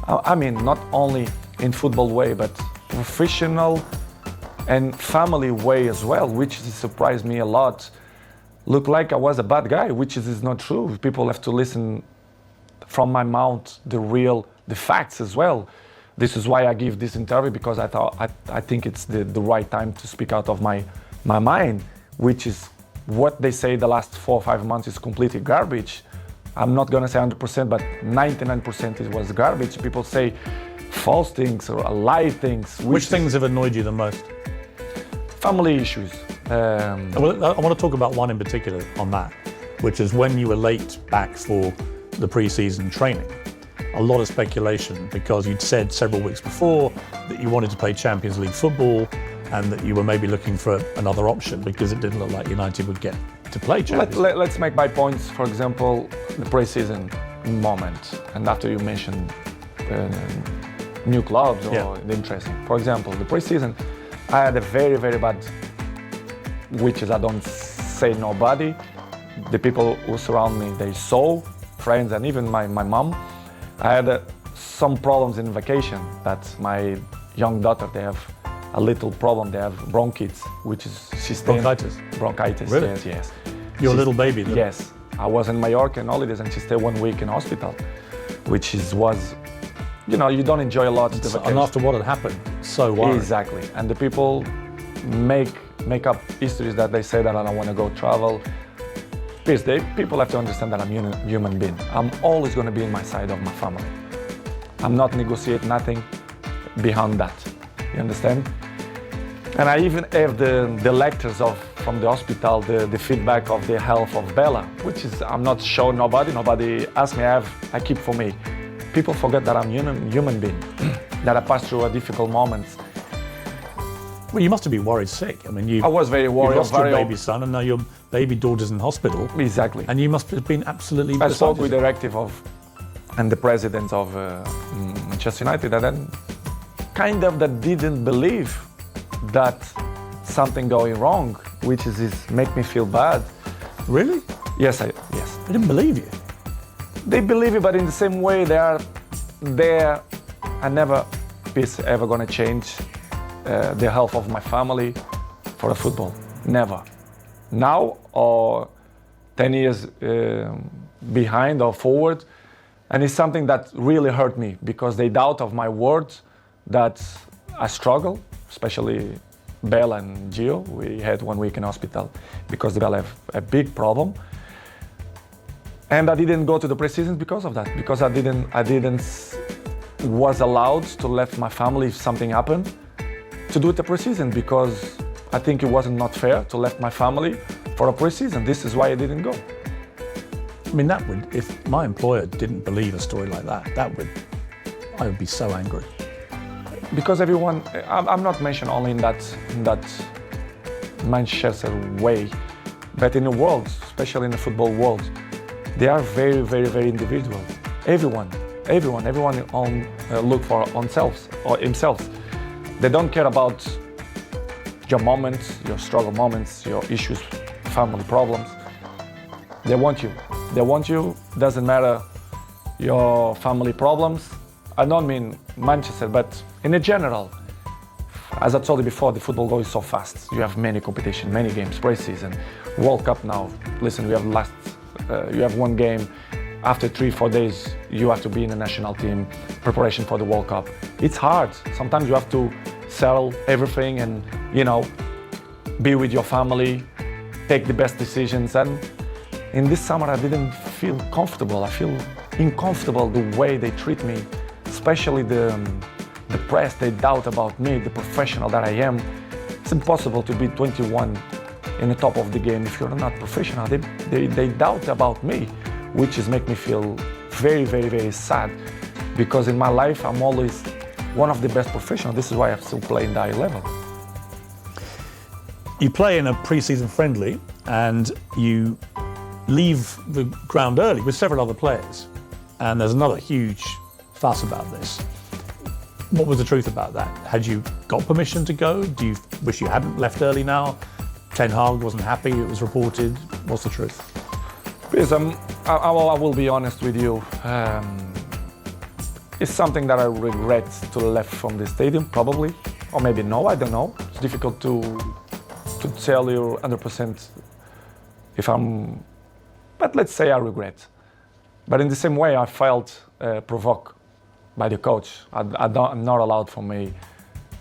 [SPEAKER 2] I mean, not only in football way, but professional and family way as well, which surprised me a lot. Look like I was a bad guy, which is not true. People have to listen from my mouth the facts as well. This is why I give this interview, because I think it's the right time to speak out of my mind, which is what they say the last 4 or 5 months is completely garbage. I'm not gonna say 100%, but 99% it was garbage. People say false things or lie things.
[SPEAKER 1] Which things have annoyed you the most?
[SPEAKER 2] Family issues.
[SPEAKER 1] I want to talk about one in particular on that, which is when you were late back for the pre-season training. A lot of speculation, because you'd said several weeks before that you wanted to play Champions League football and that you were maybe looking for another option because it didn't look like United would get to play Champions League.
[SPEAKER 2] Let's make my points. For example, the pre-season moment, and after you mentioned new clubs or the interesting. For example, the pre-season, I had a very bad, which is I don't say nobody. The people who surround me, they saw, friends and even my mom. I had some problems in vacation that my young daughter, they have a little problem. They have bronchitis, which is
[SPEAKER 1] bronchitis.
[SPEAKER 2] Bronchitis,
[SPEAKER 1] really?
[SPEAKER 2] Yes.
[SPEAKER 1] Your little baby? Then?
[SPEAKER 2] Yes. I was in Mallorca in holidays and she stayed 1 week in hospital, which was, you know, you don't enjoy a lot the vacation.
[SPEAKER 1] And after what had happened, so worried.
[SPEAKER 2] Exactly. And the people make up histories that they say that I don't want to go travel. Piers, people have to understand that I'm a human being. I'm always going to be in my side of my family. I'm not negotiate nothing beyond that. You understand? And I even have the lectures from the hospital, the feedback of the health of Bella, which is I'm not showing nobody. Nobody asks me. I keep for me. People forget that I'm human being, that I pass through a difficult moments.
[SPEAKER 1] Well, you must have been worried sick. I mean,
[SPEAKER 2] I was very worried.
[SPEAKER 1] You lost your baby son, and now your baby daughter's in hospital.
[SPEAKER 2] Exactly.
[SPEAKER 1] And you must have been absolutely.
[SPEAKER 2] I spoke with the directive and the president of Manchester United, and then kind of that didn't believe that something going wrong, which is make me feel bad.
[SPEAKER 1] Really?
[SPEAKER 2] Yes.
[SPEAKER 1] They didn't believe you.
[SPEAKER 2] They believe it, but in the same way, they are there. I never is ever gonna change the health of my family for a football. Never. now or 10 years behind or forward. And it's something that really hurt me because they doubt of my words that I struggle, especially Bella and Gio. We had 1 week in hospital because Bella have a big problem. And I didn't go to the preseason because of that, because I didn't was allowed to let my family, if something happened, to do the preseason, because I think it wasn't not fair to let my family for a preseason. This is why I didn't go.
[SPEAKER 1] I mean, that would, if my employer didn't believe a story like that, I would be so angry.
[SPEAKER 2] Because everyone, I'm not mentioned only in that Manchester way, but in the world, especially in the football world, they are very, very, very individual. Everyone on look for themselves or himself. They don't care about your moments, your struggle moments, your issues, family problems. They want you. They want you. Doesn't matter your family problems. I don't mean Manchester, but in general. As I told you before, the football goes so fast. You have many competition, many games, pre-season, World Cup now. Listen, you have one game. After 3-4 days, you have to be in the national team, preparation for the World Cup. It's hard. Sometimes you have to sell everything and, be with your family, take the best decisions. And in this summer, I didn't feel comfortable. I feel uncomfortable the way they treat me, especially the press. They doubt about me, the professional that I am. It's impossible to be 21 in the top of the game if you're not professional. They doubt about me, which is make me feel very, very, very sad, because in my life I'm always one of the best professionals. This is why I'm still playing the high level.
[SPEAKER 1] You play in a pre-season friendly and you leave the ground early with several other players, and there's another huge fuss about this. What was the truth about that? Had you got permission to go? Do you wish you hadn't left early now? Ten Hag wasn't happy, it was reported. What's the truth?
[SPEAKER 2] Because I will be honest with you. It's something that I regret to left from the stadium, probably, or maybe no, I don't know. It's difficult to tell you 100% if but let's say I regret. But in the same way, I felt provoked by the coach. I'm not allowed for me,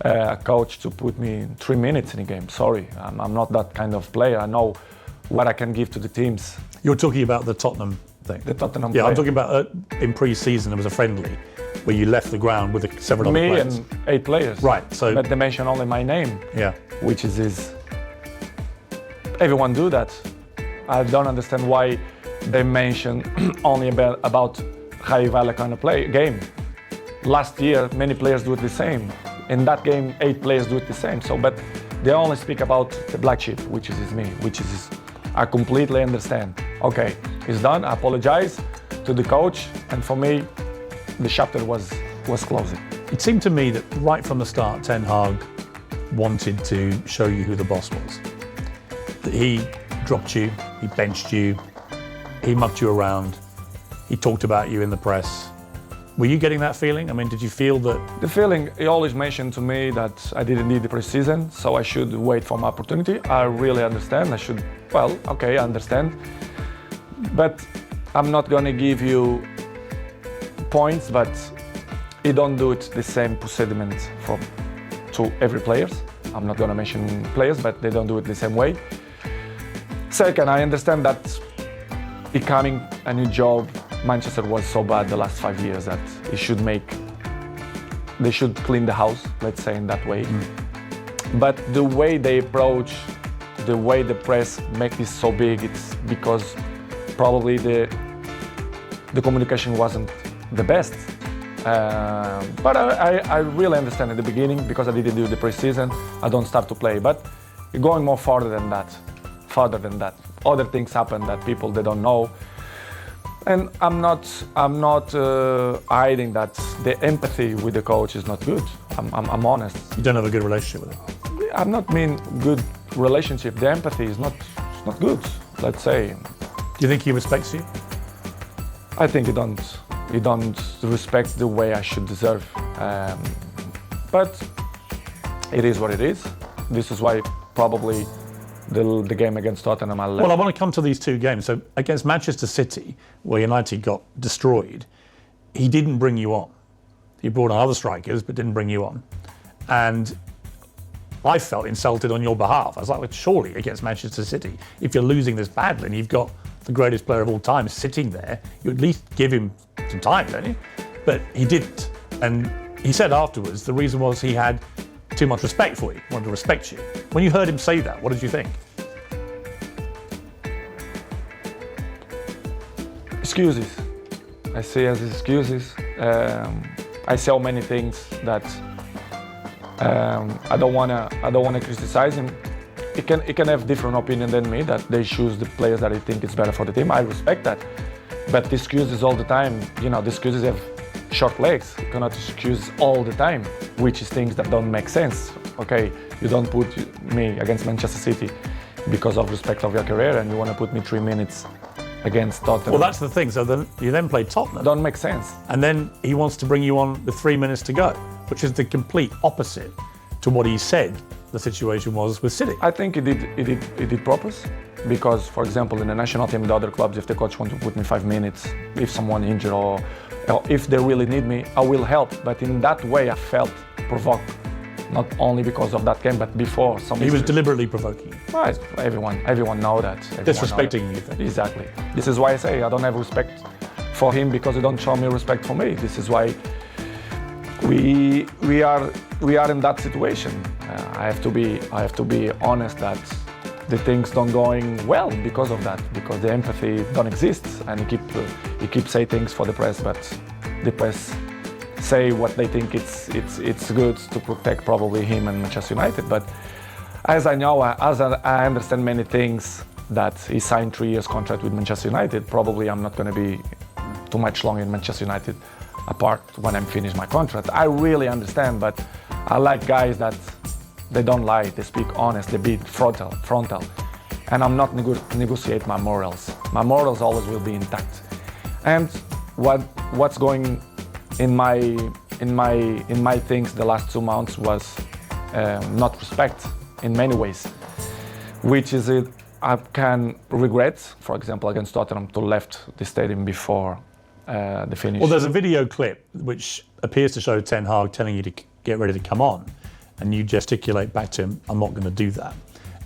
[SPEAKER 2] a coach, to put me 3 minutes in a game. Sorry, I'm not that kind of player. I know what I can give to the teams.
[SPEAKER 1] You're talking about the Tottenham thing?
[SPEAKER 2] The Tottenham
[SPEAKER 1] Yeah,
[SPEAKER 2] player.
[SPEAKER 1] I'm talking about in pre-season, there was a friendly where you left the ground with several other players.
[SPEAKER 2] Me and 8 players.
[SPEAKER 1] Right, so...
[SPEAKER 2] But they mention only my name.
[SPEAKER 1] Yeah.
[SPEAKER 2] Which is everyone do that. I don't understand why they mention only about high value kind of game. Last year, many players do it the same. In that game, 8 players do it the same. But they only speak about the black sheep, which is me, I completely understand. Okay, it's done. I apologize to the coach, and for me, the chapter was closing.
[SPEAKER 1] It seemed to me that right from the start, Ten Hag wanted to show you who the boss was. That he dropped you, he benched you, he mucked you around, he talked about you in the press. Were you getting that feeling? I mean, did you feel that?
[SPEAKER 2] The feeling, he always mentioned to me that I didn't need the preseason, so I should wait for my opportunity. I really understand. I understand. But I'm not gonna give you points, but he don't do it the same procediment to every players. I'm not gonna mention players, but they don't do it the same way. Second, I understand that becoming a new job, Manchester was so bad the last 5 years that they should clean the house, let's say in that way. But the way they approach, the way the press make this so big, it's because probably the communication wasn't the best. But I really understand in the beginning, because I didn't do the preseason, I don't start to play. But going more farther than that, other things happen that people they don't know. And I'm not hiding that the empathy with the coach is not good. I'm honest.
[SPEAKER 1] You don't have a good relationship with him?
[SPEAKER 2] I'm not mean good relationship. The empathy is not good, let's say.
[SPEAKER 1] Do you think he respects you?
[SPEAKER 2] I think he don't respect the way I should deserve. But it is what it is. This is why probably the game against Tottenham, I left.
[SPEAKER 1] Well, I want to come to these two games. So against Manchester City, where United got destroyed, he didn't bring you on. He brought on other strikers, but didn't bring you on. And I felt insulted on your behalf. I was like, well, surely against Manchester City, if you're losing this badly and you've got the greatest player of all time sitting there, you at least give him some time, don't you? But he didn't. And he said afterwards, the reason was he had too much respect for you, wanted to respect you. When you heard him say that, what did you think?
[SPEAKER 2] Excuses. I see as excuses. I say many things that I don't wanna criticize him. He can have different opinion than me, that they choose the players that I think is better for the team. I respect that. But the excuses all the time, the excuses have short legs. You cannot excuse all the time, which is things that don't make sense. Okay, you don't put me against Manchester City because of respect of your career, and you want to put me 3 minutes against Tottenham.
[SPEAKER 1] Well, that's the thing. So then you then play Tottenham.
[SPEAKER 2] Don't make sense.
[SPEAKER 1] And then he wants to bring you on with 3 minutes to go, which is the complete opposite to what he said the situation was with City.
[SPEAKER 2] I think he did purpose, because, for example, in the national team, the other clubs, if the coach wants to put me 5 minutes, if someone injured or if they really need me, I will help. But in that way, I felt provoked, not only because of that game, but before.
[SPEAKER 1] He was deliberately provoking you.
[SPEAKER 2] Well, everyone know that.
[SPEAKER 1] Disrespecting you, you think?
[SPEAKER 2] Exactly. This is why I say I don't have respect for him, because he don't show me respect for me. This is why we are in that situation. I have to be honest that the things don't going well because of that, because the empathy don't exist, and he keep say things for the press, but the press say what they think it's good to protect probably him and Manchester United. But as I know, as I understand many things, that he signed 3 years contract with Manchester United, probably I'm not going to be too much long in Manchester United apart when I'm finished my contract. I really understand, but I like guys that they don't lie, they speak honest, they be frontal, and I'm not negotiate my morals. My morals always will be intact. And what's going in my things the last 2 months was not respect in many ways, which is it. I can regret, for example, against Tottenham, to left the stadium before the finish.
[SPEAKER 1] Well, there's a video clip which appears to show Ten Hag telling you to get ready to come on, and you gesticulate back to him, I'm not going to do that.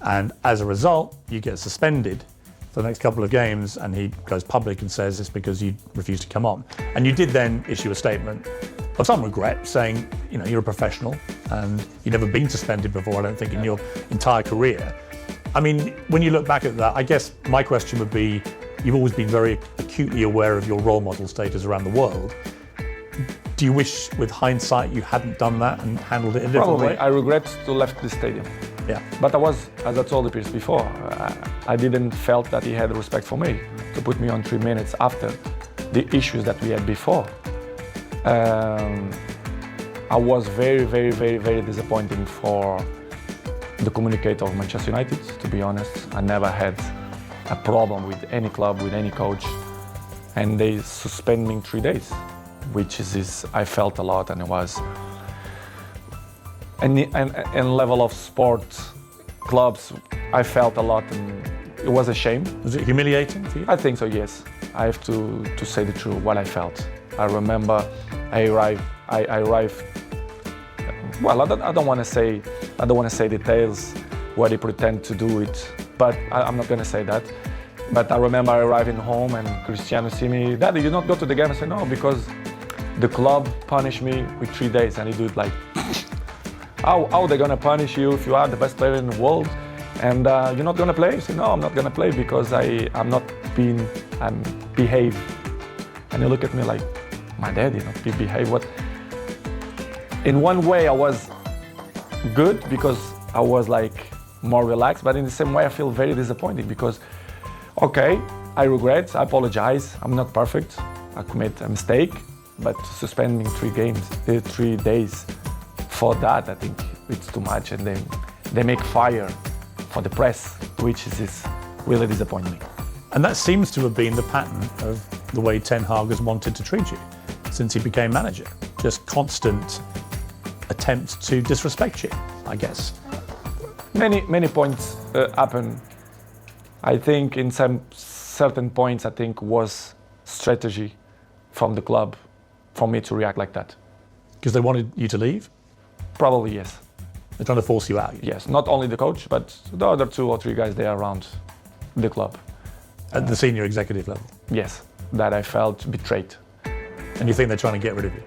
[SPEAKER 1] And as a result, you get suspended for the next couple of games, and he goes public and says it's because you refused to come on. And you did then issue a statement of some regret, saying, you're a professional and you've never been suspended before, I don't think, in your entire career. I mean, when you look back at that, I guess my question would be, you've always been very acutely aware of your role model status around the world. Do you wish, with hindsight, you hadn't done that and handled it in a different way?
[SPEAKER 2] I regret to left the stadium.
[SPEAKER 1] Yeah.
[SPEAKER 2] But I was, as I told the Piers before, I didn't felt that he had respect for me to put me on 3 minutes after the issues that we had before. I was very, very, very, very disappointing for the communicator of Manchester United, to be honest. I never had a problem with any club, with any coach, and they suspend me in 3 days, which is I felt a lot, and it was and level of sport clubs, I felt a lot, and it was a shame.
[SPEAKER 1] Was it humiliating for you?
[SPEAKER 2] I think so, yes. I have to say the truth, what I felt. I remember I arrived. Well, I don't want to say details where they pretend to do it, but I'm not going to say that. But I remember arriving home and Cristiano see me, Daddy, you not go to the game? I said, no, because the club punished me with 3 days, and he do it like, how they gonna punish you if you are the best player in the world and you're not gonna play? I said, no, I'm not gonna play because I'm behave. And he look at me like, my daddy, not behave, what? In one way I was good because I was like more relaxed, but in the same way I feel very disappointed because, okay, I regret, I apologize, I'm not perfect, I commit a mistake, but suspending 3 days for that, I think it's too much, and they make fire for the press, which is really disappointing.
[SPEAKER 1] And that seems to have been the pattern of the way Ten Hag has wanted to treat you since he became manager. Just constant attempts to disrespect you, I guess.
[SPEAKER 2] Many points happen. I think in some certain points, I think was strategy from the club for me to react like that.
[SPEAKER 1] Because they wanted you to leave?
[SPEAKER 2] Probably yes.
[SPEAKER 1] They're trying to force you out?
[SPEAKER 2] Yes, not only the coach, but the other 2 or 3 guys there around the club.
[SPEAKER 1] At the senior executive level?
[SPEAKER 2] Yes, that I felt betrayed.
[SPEAKER 1] And you think they're trying to get rid of you?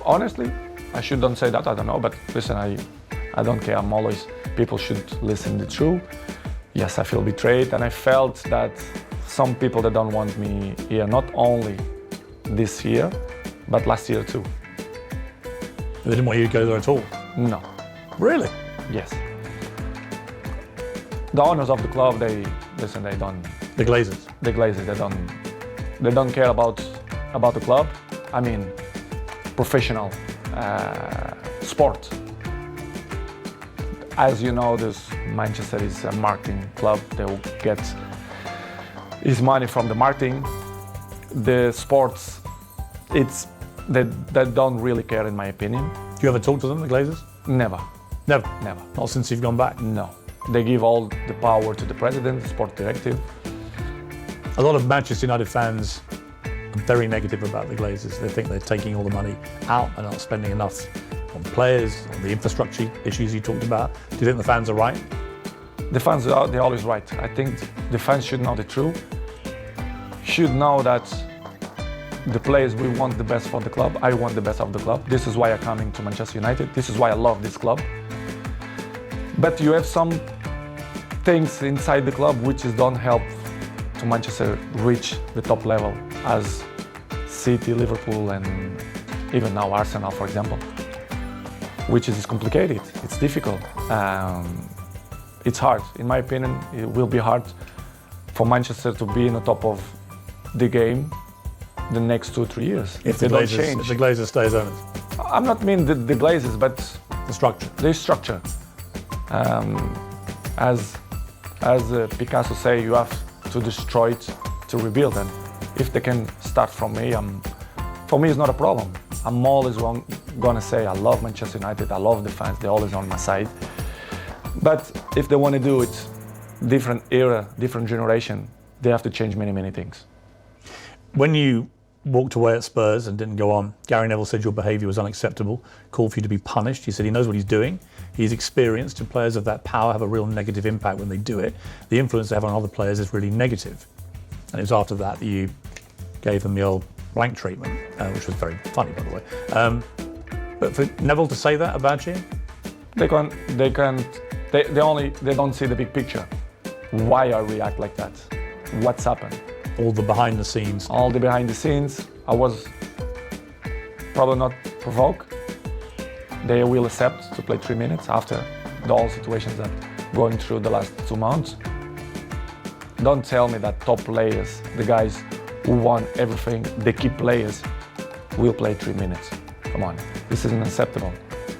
[SPEAKER 2] Honestly, I shouldn't say that, I don't know, but listen, I don't care, I'm always, people should listen to the truth. Yes, I feel betrayed, and I felt that some people that don't want me here, not only this year, but last year too.
[SPEAKER 1] They didn't want you to go there at all?
[SPEAKER 2] No.
[SPEAKER 1] Really?
[SPEAKER 2] Yes. The owners of the club, they don't.
[SPEAKER 1] The Glazers?
[SPEAKER 2] The Glazers, they don't care about the club. I mean, professional sport. As you know, Manchester is a marketing club. They will get his money from the marketing. The sports, they don't really care, in my opinion.
[SPEAKER 1] Do you ever talk to them, the Glazers?
[SPEAKER 2] Never.
[SPEAKER 1] Never?
[SPEAKER 2] Never.
[SPEAKER 1] Not since you've gone back?
[SPEAKER 2] No. They give all the power to the president, the sport directive.
[SPEAKER 1] A lot of Manchester United fans are very negative about the Glazers. They think they're taking all the money out and not spending enough on players, on the infrastructure issues you talked about. Do you think the fans are right?
[SPEAKER 2] The fans, they're always right. I think the fans should know the truth. Should know that the players, we want the best for the club. I want the best of the club. This is why I'm coming to Manchester United. This is why I love this club. But you have some things inside the club which don't help to Manchester reach the top level as City, Liverpool, and even now Arsenal, for example, which is complicated. It's difficult. It's hard. In my opinion, it will be hard for Manchester to be in the top of the game the next 2 or 3 years if they don't change.
[SPEAKER 1] If the Glazers stay as owners?
[SPEAKER 2] I'm not mean the Glazers, but
[SPEAKER 1] the structure.
[SPEAKER 2] The structure. As Picasso say, you have to destroy it to rebuild. And if they can start from me, for me it's not a problem. I'm always gonna say I love Manchester United. I love the fans. They're always on my side. But if they want to do it, different era, different generation, they have to change many things.
[SPEAKER 1] When you walked away at Spurs and didn't go on, Gary Neville said your behaviour was unacceptable, called for you to be punished. He said he knows what he's doing. He's experienced, and players of that power have a real negative impact when they do it. The influence they have on other players is really negative. And it was after that you gave them the old blank treatment, which was very funny, by the way. But for Neville to say that about you?
[SPEAKER 2] They don't see the big picture. Why I react like that? What's happened?
[SPEAKER 1] All the behind the scenes.
[SPEAKER 2] All the behind the scenes. I was probably not provoked. They will accept to play 3 minutes after the all situations that going through the last 2 months. Don't tell me that top players, the guys who won everything, the key players, will play 3 minutes. Come on, this isn't acceptable.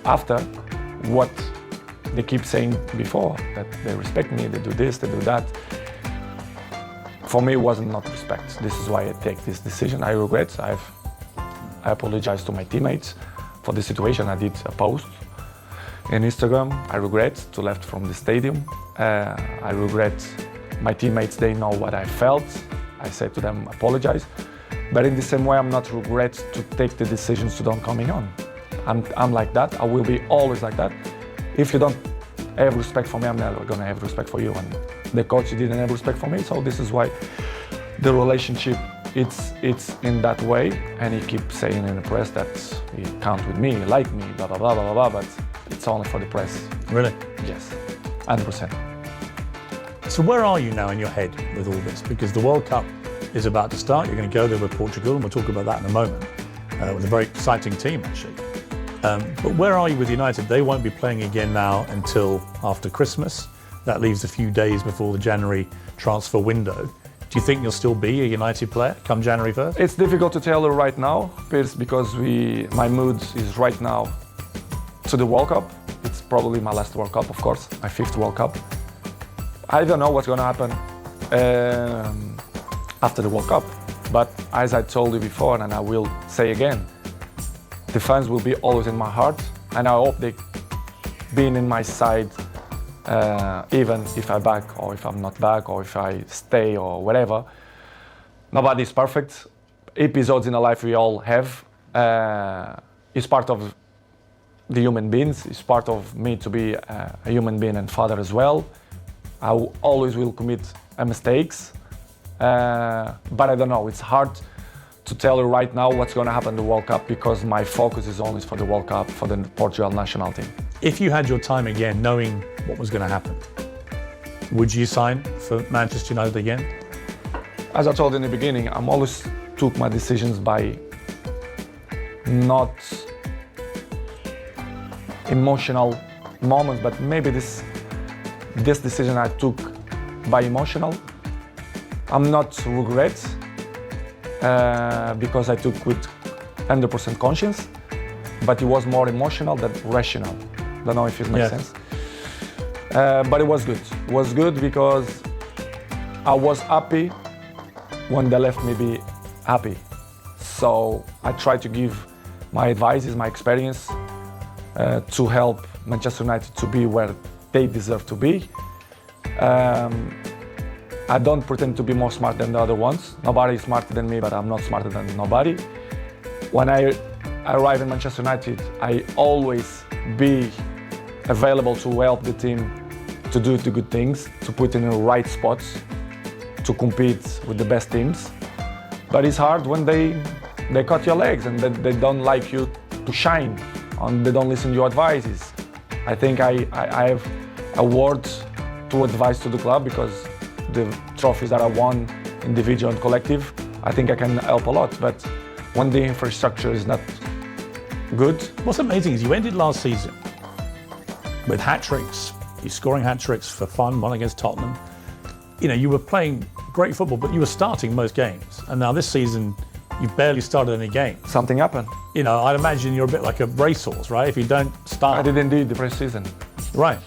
[SPEAKER 2] After what they keep saying before, that they respect me, they do this, they do that. For me, it wasn't not respect. This is why I take this decision. I regret. I apologize to my teammates for the situation. I did a post in Instagram. I regret to left from the stadium. I regret my teammates. They know what I felt. I said to them, apologize. But in the same way, I'm not regret to take the decisions to don't coming on. I'm like that. I will be always like that. If you don't have respect for me, I'm never gonna have respect for you. And the coach didn't have respect for me, so this is why the relationship it's in that way. And he keeps saying in the press that he can't with me, like me, blah blah blah blah blah. But it's only for the press.
[SPEAKER 1] Really?
[SPEAKER 2] Yes, 100%.
[SPEAKER 1] So where are you now in your head with all this? Because the World Cup is about to start. You're going to go there with Portugal, and we'll talk about that in a moment. With a very exciting team, actually. But where are you with United? They won't be playing again now until after Christmas. That leaves a few days before the January transfer window. Do you think you'll still be a United player come January 1st?
[SPEAKER 2] It's difficult to tell right now, Piers, because my mood is right now to the World Cup. It's probably my last World Cup, of course, my 5th World Cup. I don't know what's going to happen after the World Cup. But as I told you before, and I will say again, the fans will be always in my heart, and I hope they being in my side even if I'm back or if I'm not back or if I stay or whatever. Nobody's perfect. Episodes in a life we all have. It's part of the human beings. It's part of me to be a human being and father as well. I always will commit mistakes, but I don't know. It's hard to tell you right now what's going to happen in the World Cup because my focus is always for the World Cup, for the Portugal national team.
[SPEAKER 1] If you had your time again, knowing what was going to happen, would you sign for Manchester United again?
[SPEAKER 2] As I told in the beginning, I'm always took my decisions by not emotional moments, but maybe this decision I took by emotional. I'm not regret because I took with 100% conscience, but it was more emotional than rational. Don't know if it makes sense. But it was good. It was good because I was happy when they left me be happy. So I tried to give my advices, my experience to help Manchester United to be where they deserve to be. I don't pretend to be more smart than the other ones. Nobody is smarter than me, but I'm not smarter than nobody. When I arrive in Manchester United, I always be available to help the team to do the good things, to put in the right spots, to compete with the best teams. But it's hard when they cut your legs and they don't like you to shine, and they don't listen to your advices. I think I have a word to advise to the club because the trophies that I won, individual and collective, I think I can help a lot. But when the infrastructure is not good.
[SPEAKER 1] What's amazing is you ended last season with hat-tricks. You're scoring hat-tricks for fun, one against Tottenham. You know, you were playing great football, but you were starting most games. And now this season, you've barely started any games.
[SPEAKER 2] Something happened.
[SPEAKER 1] You know, I'd imagine you're a bit like a racehorse, right? If you don't start.
[SPEAKER 2] I didn't do the pre-season.
[SPEAKER 1] Right,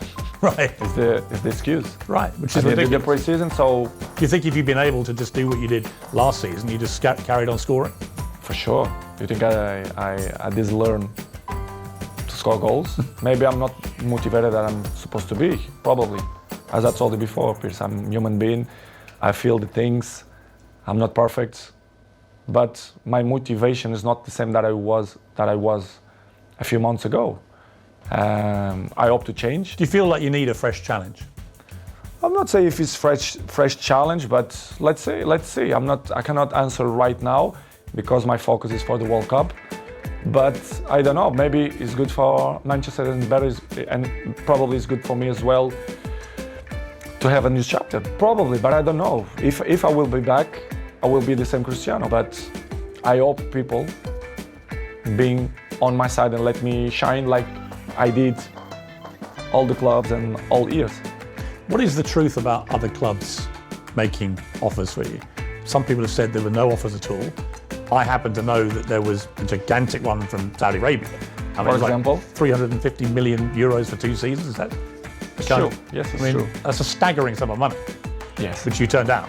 [SPEAKER 1] right.
[SPEAKER 2] It's the excuse.
[SPEAKER 1] Right, which is
[SPEAKER 2] I didn't do
[SPEAKER 1] ridiculous.
[SPEAKER 2] the pre-season, so.
[SPEAKER 1] Do you think if you'd been able to just do what you did last season, you just carried on scoring?
[SPEAKER 2] For sure. Do you think I did learn to score goals? Maybe I'm not motivated that I'm supposed to be, probably. As I told you before, Piers, I'm a human being. I feel the things. I'm not perfect. But my motivation is not the same that I was a few months ago. I hope to change.
[SPEAKER 1] Do you feel like you need a fresh challenge?
[SPEAKER 2] I'm not saying if it's fresh challenge, but let's see. I cannot answer right now because my focus is for the World Cup. But I don't know. Maybe it's good for Manchester and probably it's good for me as well to have a new chapter. Probably, but I don't know. If I will be back, I will be the same Cristiano. But I hope people being on my side and let me shine like I did all the clubs and all years.
[SPEAKER 1] What is the truth about other clubs making offers for you? Some people have said there were no offers at all. I happen to know that there was a gigantic one from Saudi Arabia. I mean,
[SPEAKER 2] for example?
[SPEAKER 1] like 350 million euros for 2 seasons, is that?
[SPEAKER 2] It's true. Yes, it's true.
[SPEAKER 1] That's a staggering sum of money.
[SPEAKER 2] Yes.
[SPEAKER 1] Which you turned down.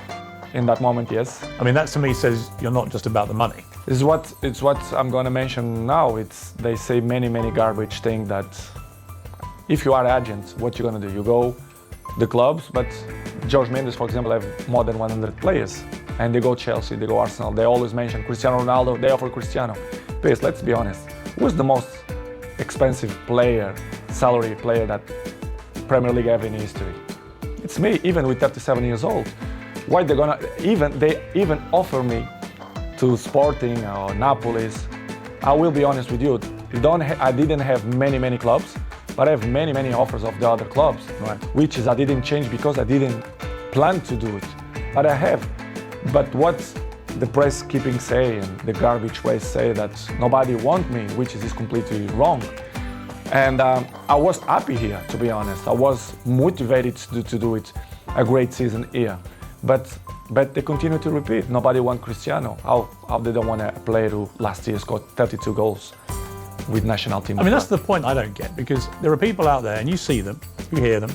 [SPEAKER 2] In that moment, yes.
[SPEAKER 1] I mean, that to me says you're not just about the money.
[SPEAKER 2] It's what I'm going to mention now. They say many garbage things that if you are agent, what you're going to do? You go the clubs, but George Mendes, for example, have more than 100 players. And they go Chelsea, they go Arsenal. They always mention Cristiano Ronaldo, they offer Cristiano. Please, let's be honest. Who's the most expensive salary player that Premier League have in history? It's me, even with 37 years old. Why they even offer me to Sporting or Napolis? I will be honest with you. I didn't have many clubs, but I have many offers of the other clubs, right? Which is I didn't change because I didn't plan to do it, but I have. But what the press keeping saying, the garbage ways say that nobody want me, which is completely wrong. And I was happy here, to be honest. I was motivated to do it, a great season here. But they continue to repeat. Nobody want Cristiano. How they don't want a player who last year scored 32 goals with national team.
[SPEAKER 1] I mean, that's the point I don't get, because there are people out there, and you see them, you hear them,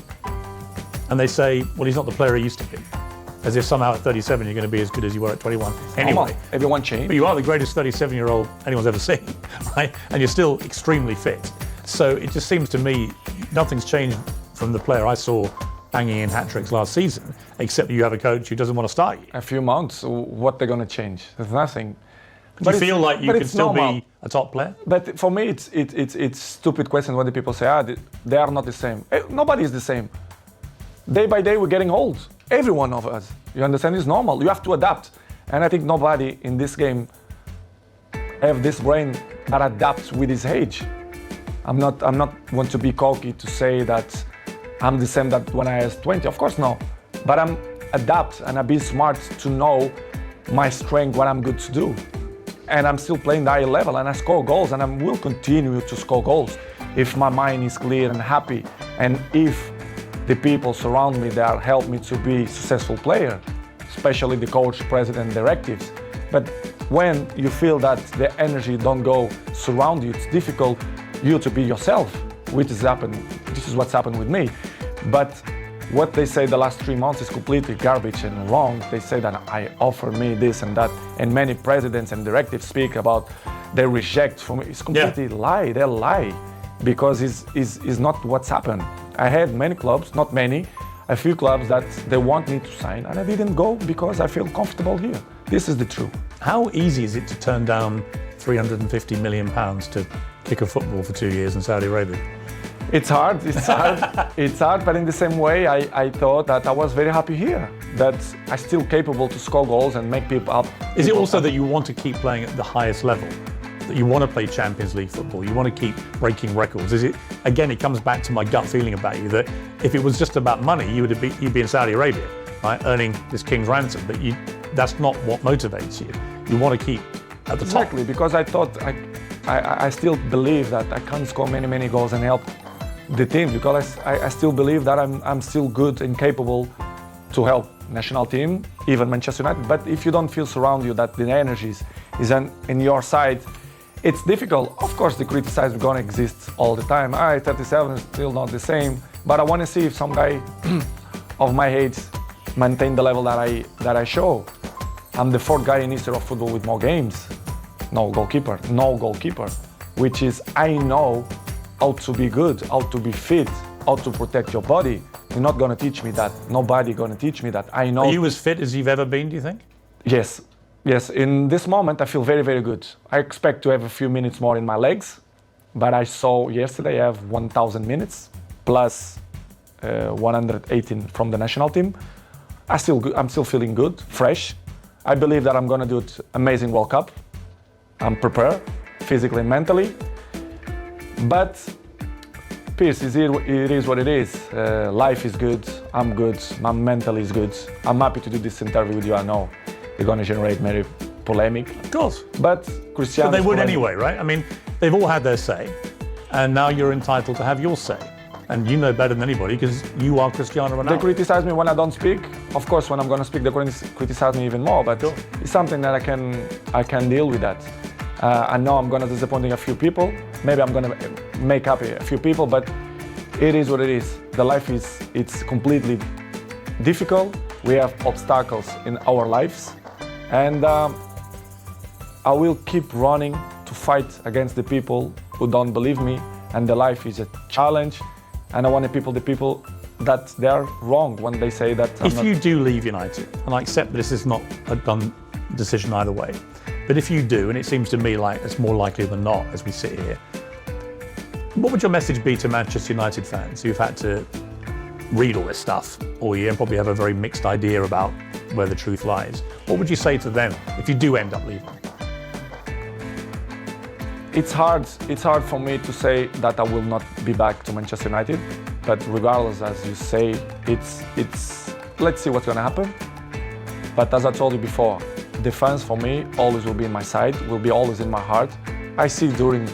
[SPEAKER 1] and they say, well, he's not the player he used to be. As if somehow at 37 you're going to be as good as you were at 21. Anyway,
[SPEAKER 2] everyone changed.
[SPEAKER 1] But you are the greatest 37-year-old anyone's ever seen, right? And you're still extremely fit. So it just seems to me nothing's changed from the player I saw banging in hat-tricks last season, except you have a coach who doesn't want to start you.
[SPEAKER 2] A few months, what they're going to change? There's nothing.
[SPEAKER 1] Do you feel like you can still be a top player?
[SPEAKER 2] But for me, it's stupid question when the people say, they are not the same. Nobody is the same. Day by day, we're getting old. Every one of us. You understand? It's normal. You have to adapt. And I think nobody in this game have this brain that adapts with his age. I'm not want to be cocky to say that I'm the same that when I was 20. Of course, no. But I'm adapt and I be smart to know my strength, what I'm good to do. And I'm still playing the high level and I score goals and I will continue to score goals if my mind is clear and happy and if the people surround me that help me to be a successful player, especially the coach, president, directives. But when you feel that the energy don't go surround you, it's difficult you to be yourself, which is happening. This is what's happened with me. But what they say the last 3 months is completely garbage and wrong. They say that I offer me this and that, and many presidents and directives speak about they reject from me. It's completely lie. They lie because it's not what's happened. I had many clubs, not many, a few clubs that they want me to sign, and I didn't go because I feel comfortable here. This is the truth.
[SPEAKER 1] How easy is it to turn down £350 million to kick a football for 2 years in Saudi Arabia?
[SPEAKER 2] It's hard, it's hard, but in the same way, I thought that I was very happy here, that I'm still capable to score goals and make people up.
[SPEAKER 1] Is it also that you want to keep playing at the highest level? That you want to play Champions League football, you want to keep breaking records? Is it, again, it comes back to my gut feeling about you, that if it was just about money, you'd be in Saudi Arabia, right, earning this king's ransom, but that's not what motivates you. You want to keep at the top.
[SPEAKER 2] Exactly, because I thought, I still believe that I can score many goals and help the team, because I still believe that I'm still good and capable to help national team, even Manchester United. But if you don't feel surround you that the energies is in your side, it's difficult. Of course, the criticism is going to exist all the time. 37 is still not the same, but I want to see if some guy of my age maintain the level that I show. I'm the 4th guy in history of football with more games. No goalkeeper, which is I know how to be good, how to be fit, how to protect your body. You're not going to teach me that. Nobody going to teach me that. I know.
[SPEAKER 1] Are you as fit as you've ever been, do you think?
[SPEAKER 2] Yes. In this moment, I feel very good. I expect to have a few minutes more in my legs, but I saw yesterday I have 1,000 minutes plus 118 from the national team. I'm still feeling good, fresh. I believe that I'm going to do it amazing World Cup. I'm prepared, physically and mentally. But Piers, it is what it is. Life is good, I'm good, my mental is good. I'm happy to do this interview with you. I know you're going to generate many polemic.
[SPEAKER 1] Of course.
[SPEAKER 2] But Cristiano.
[SPEAKER 1] But they would anyway, right? I mean, they've all had their say, and now you're entitled to have your say. And you know better than anybody because you are Cristiano Ronaldo.
[SPEAKER 2] They criticize me when I don't speak. Of course, when I'm going to speak, they're going to criticize me even more. But it's something that I can deal with that. I know I'm going to disappoint a few people. Maybe I'm going to make happy a few people, but it is what it is. The life it's completely difficult. We have obstacles in our lives, and I will keep running to fight against the people who don't believe me. And the life is a challenge, and I want the people that they are wrong when they say that.
[SPEAKER 1] If you do leave United, and I accept this is not a done decision either way, but if you do, and it seems to me like it's more likely than not as we sit here, what would your message be to Manchester United fans who've had to read all this stuff all year and probably have a very mixed idea about where the truth lies? What would you say to them if you do end up leaving?
[SPEAKER 2] It's hard for me to say that I will not be back to Manchester United, but regardless, as you say, it's let's see what's going to happen. But as I told you before, the fans for me always will be in my side, will be always in my heart. I see during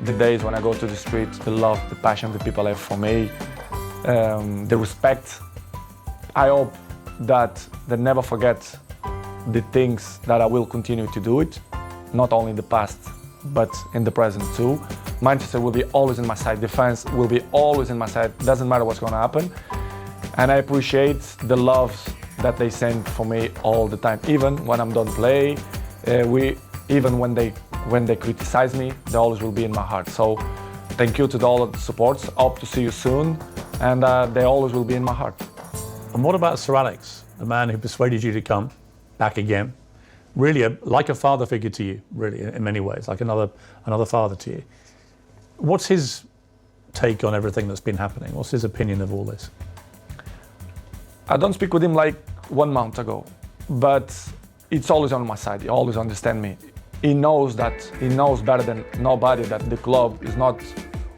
[SPEAKER 2] the days when I go to the street, the love, the passion that people have for me, the respect. I hope that they never forget the things that I will continue to do it, not only in the past, but in the present too. Manchester will be always in my side. The fans will be always in my side. Doesn't matter what's going to happen. And I appreciate the love that they send for me all the time. Even when I'm done play, even when they criticize me, they always will be in my heart. So thank you to all of the supports. Hope to see you soon. and they always will be in my heart.
[SPEAKER 1] And what about Sir Alex, the man who persuaded you to come back again? Really, like a father figure to you, really, in many ways, like another father to you. What's his take on everything that's been happening? What's his opinion of all this?
[SPEAKER 2] I don't speak with him like 1 month ago, but it's always on my side. He always understands me. He knows better than nobody that the club is not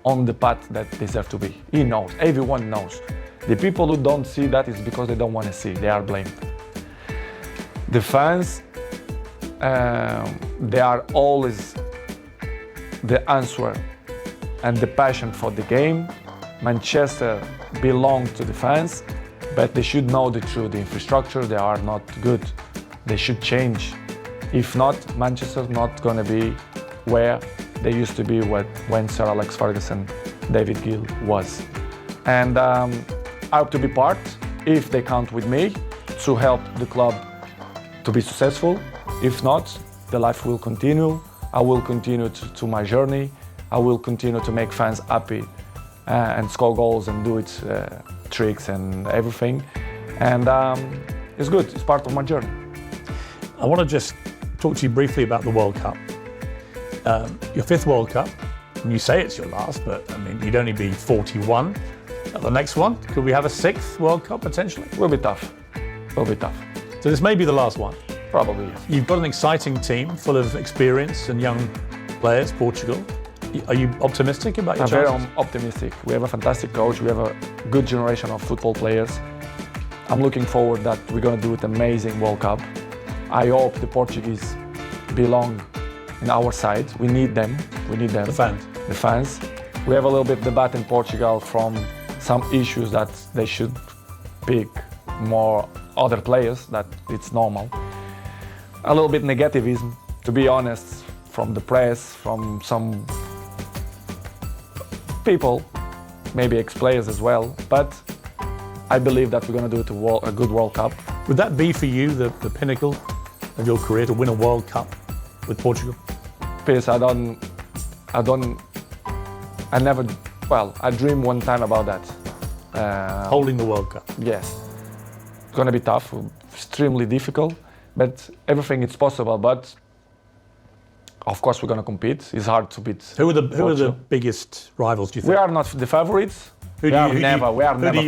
[SPEAKER 2] on the path that they deserve to be. He knows, everyone knows. The people who don't see that is because they don't want to see, they are blamed. The fans, they are always the answer and the passion for the game. Manchester belongs to the fans, but they should know the truth. The infrastructure, they are not good. They should change. If not, Manchester's not going to be where they used to be when Sir Alex Ferguson, David Gill was. And I hope to be part, if they count with me, to help the club to be successful. If not, the life will continue. I will continue to my journey. I will continue to make fans happy and score goals and do its tricks and everything. And it's good, it's part of my journey.
[SPEAKER 1] I want to just talk to you briefly about the World Cup. Your 5th World Cup, and you say it's your last, but I mean, you'd only be 41 at the next one. Could we have a 6th World Cup potentially?
[SPEAKER 2] Will be tough, will be tough.
[SPEAKER 1] So this may be the last one.
[SPEAKER 2] Probably, yes.
[SPEAKER 1] You've got an exciting team full of experience and young players, Portugal. Are you optimistic about your chances?
[SPEAKER 2] I'm very optimistic. We have a fantastic coach. We have a good generation of football players. I'm looking forward that we're going to do an amazing World Cup. I hope the Portuguese belong in our side. We need them. We need them.
[SPEAKER 1] The fans.
[SPEAKER 2] The fans. We have a little bit debate in Portugal from some issues that they should pick more other players, that it's normal. A little bit negativism, to be honest, from the press, from some people, maybe ex-players as well, but I believe that we're going to do a good World Cup.
[SPEAKER 1] Would that be for you the pinnacle of your career, to win a World Cup with Portugal?
[SPEAKER 2] Piers, I dreamed one time about that.
[SPEAKER 1] Holding the World Cup?
[SPEAKER 2] Yes. It's going to be tough, extremely difficult, but everything is possible. But of course, we're going to compete. It's hard to beat.
[SPEAKER 1] Who are the biggest rivals, do you think?
[SPEAKER 2] We are not the favorites. We are never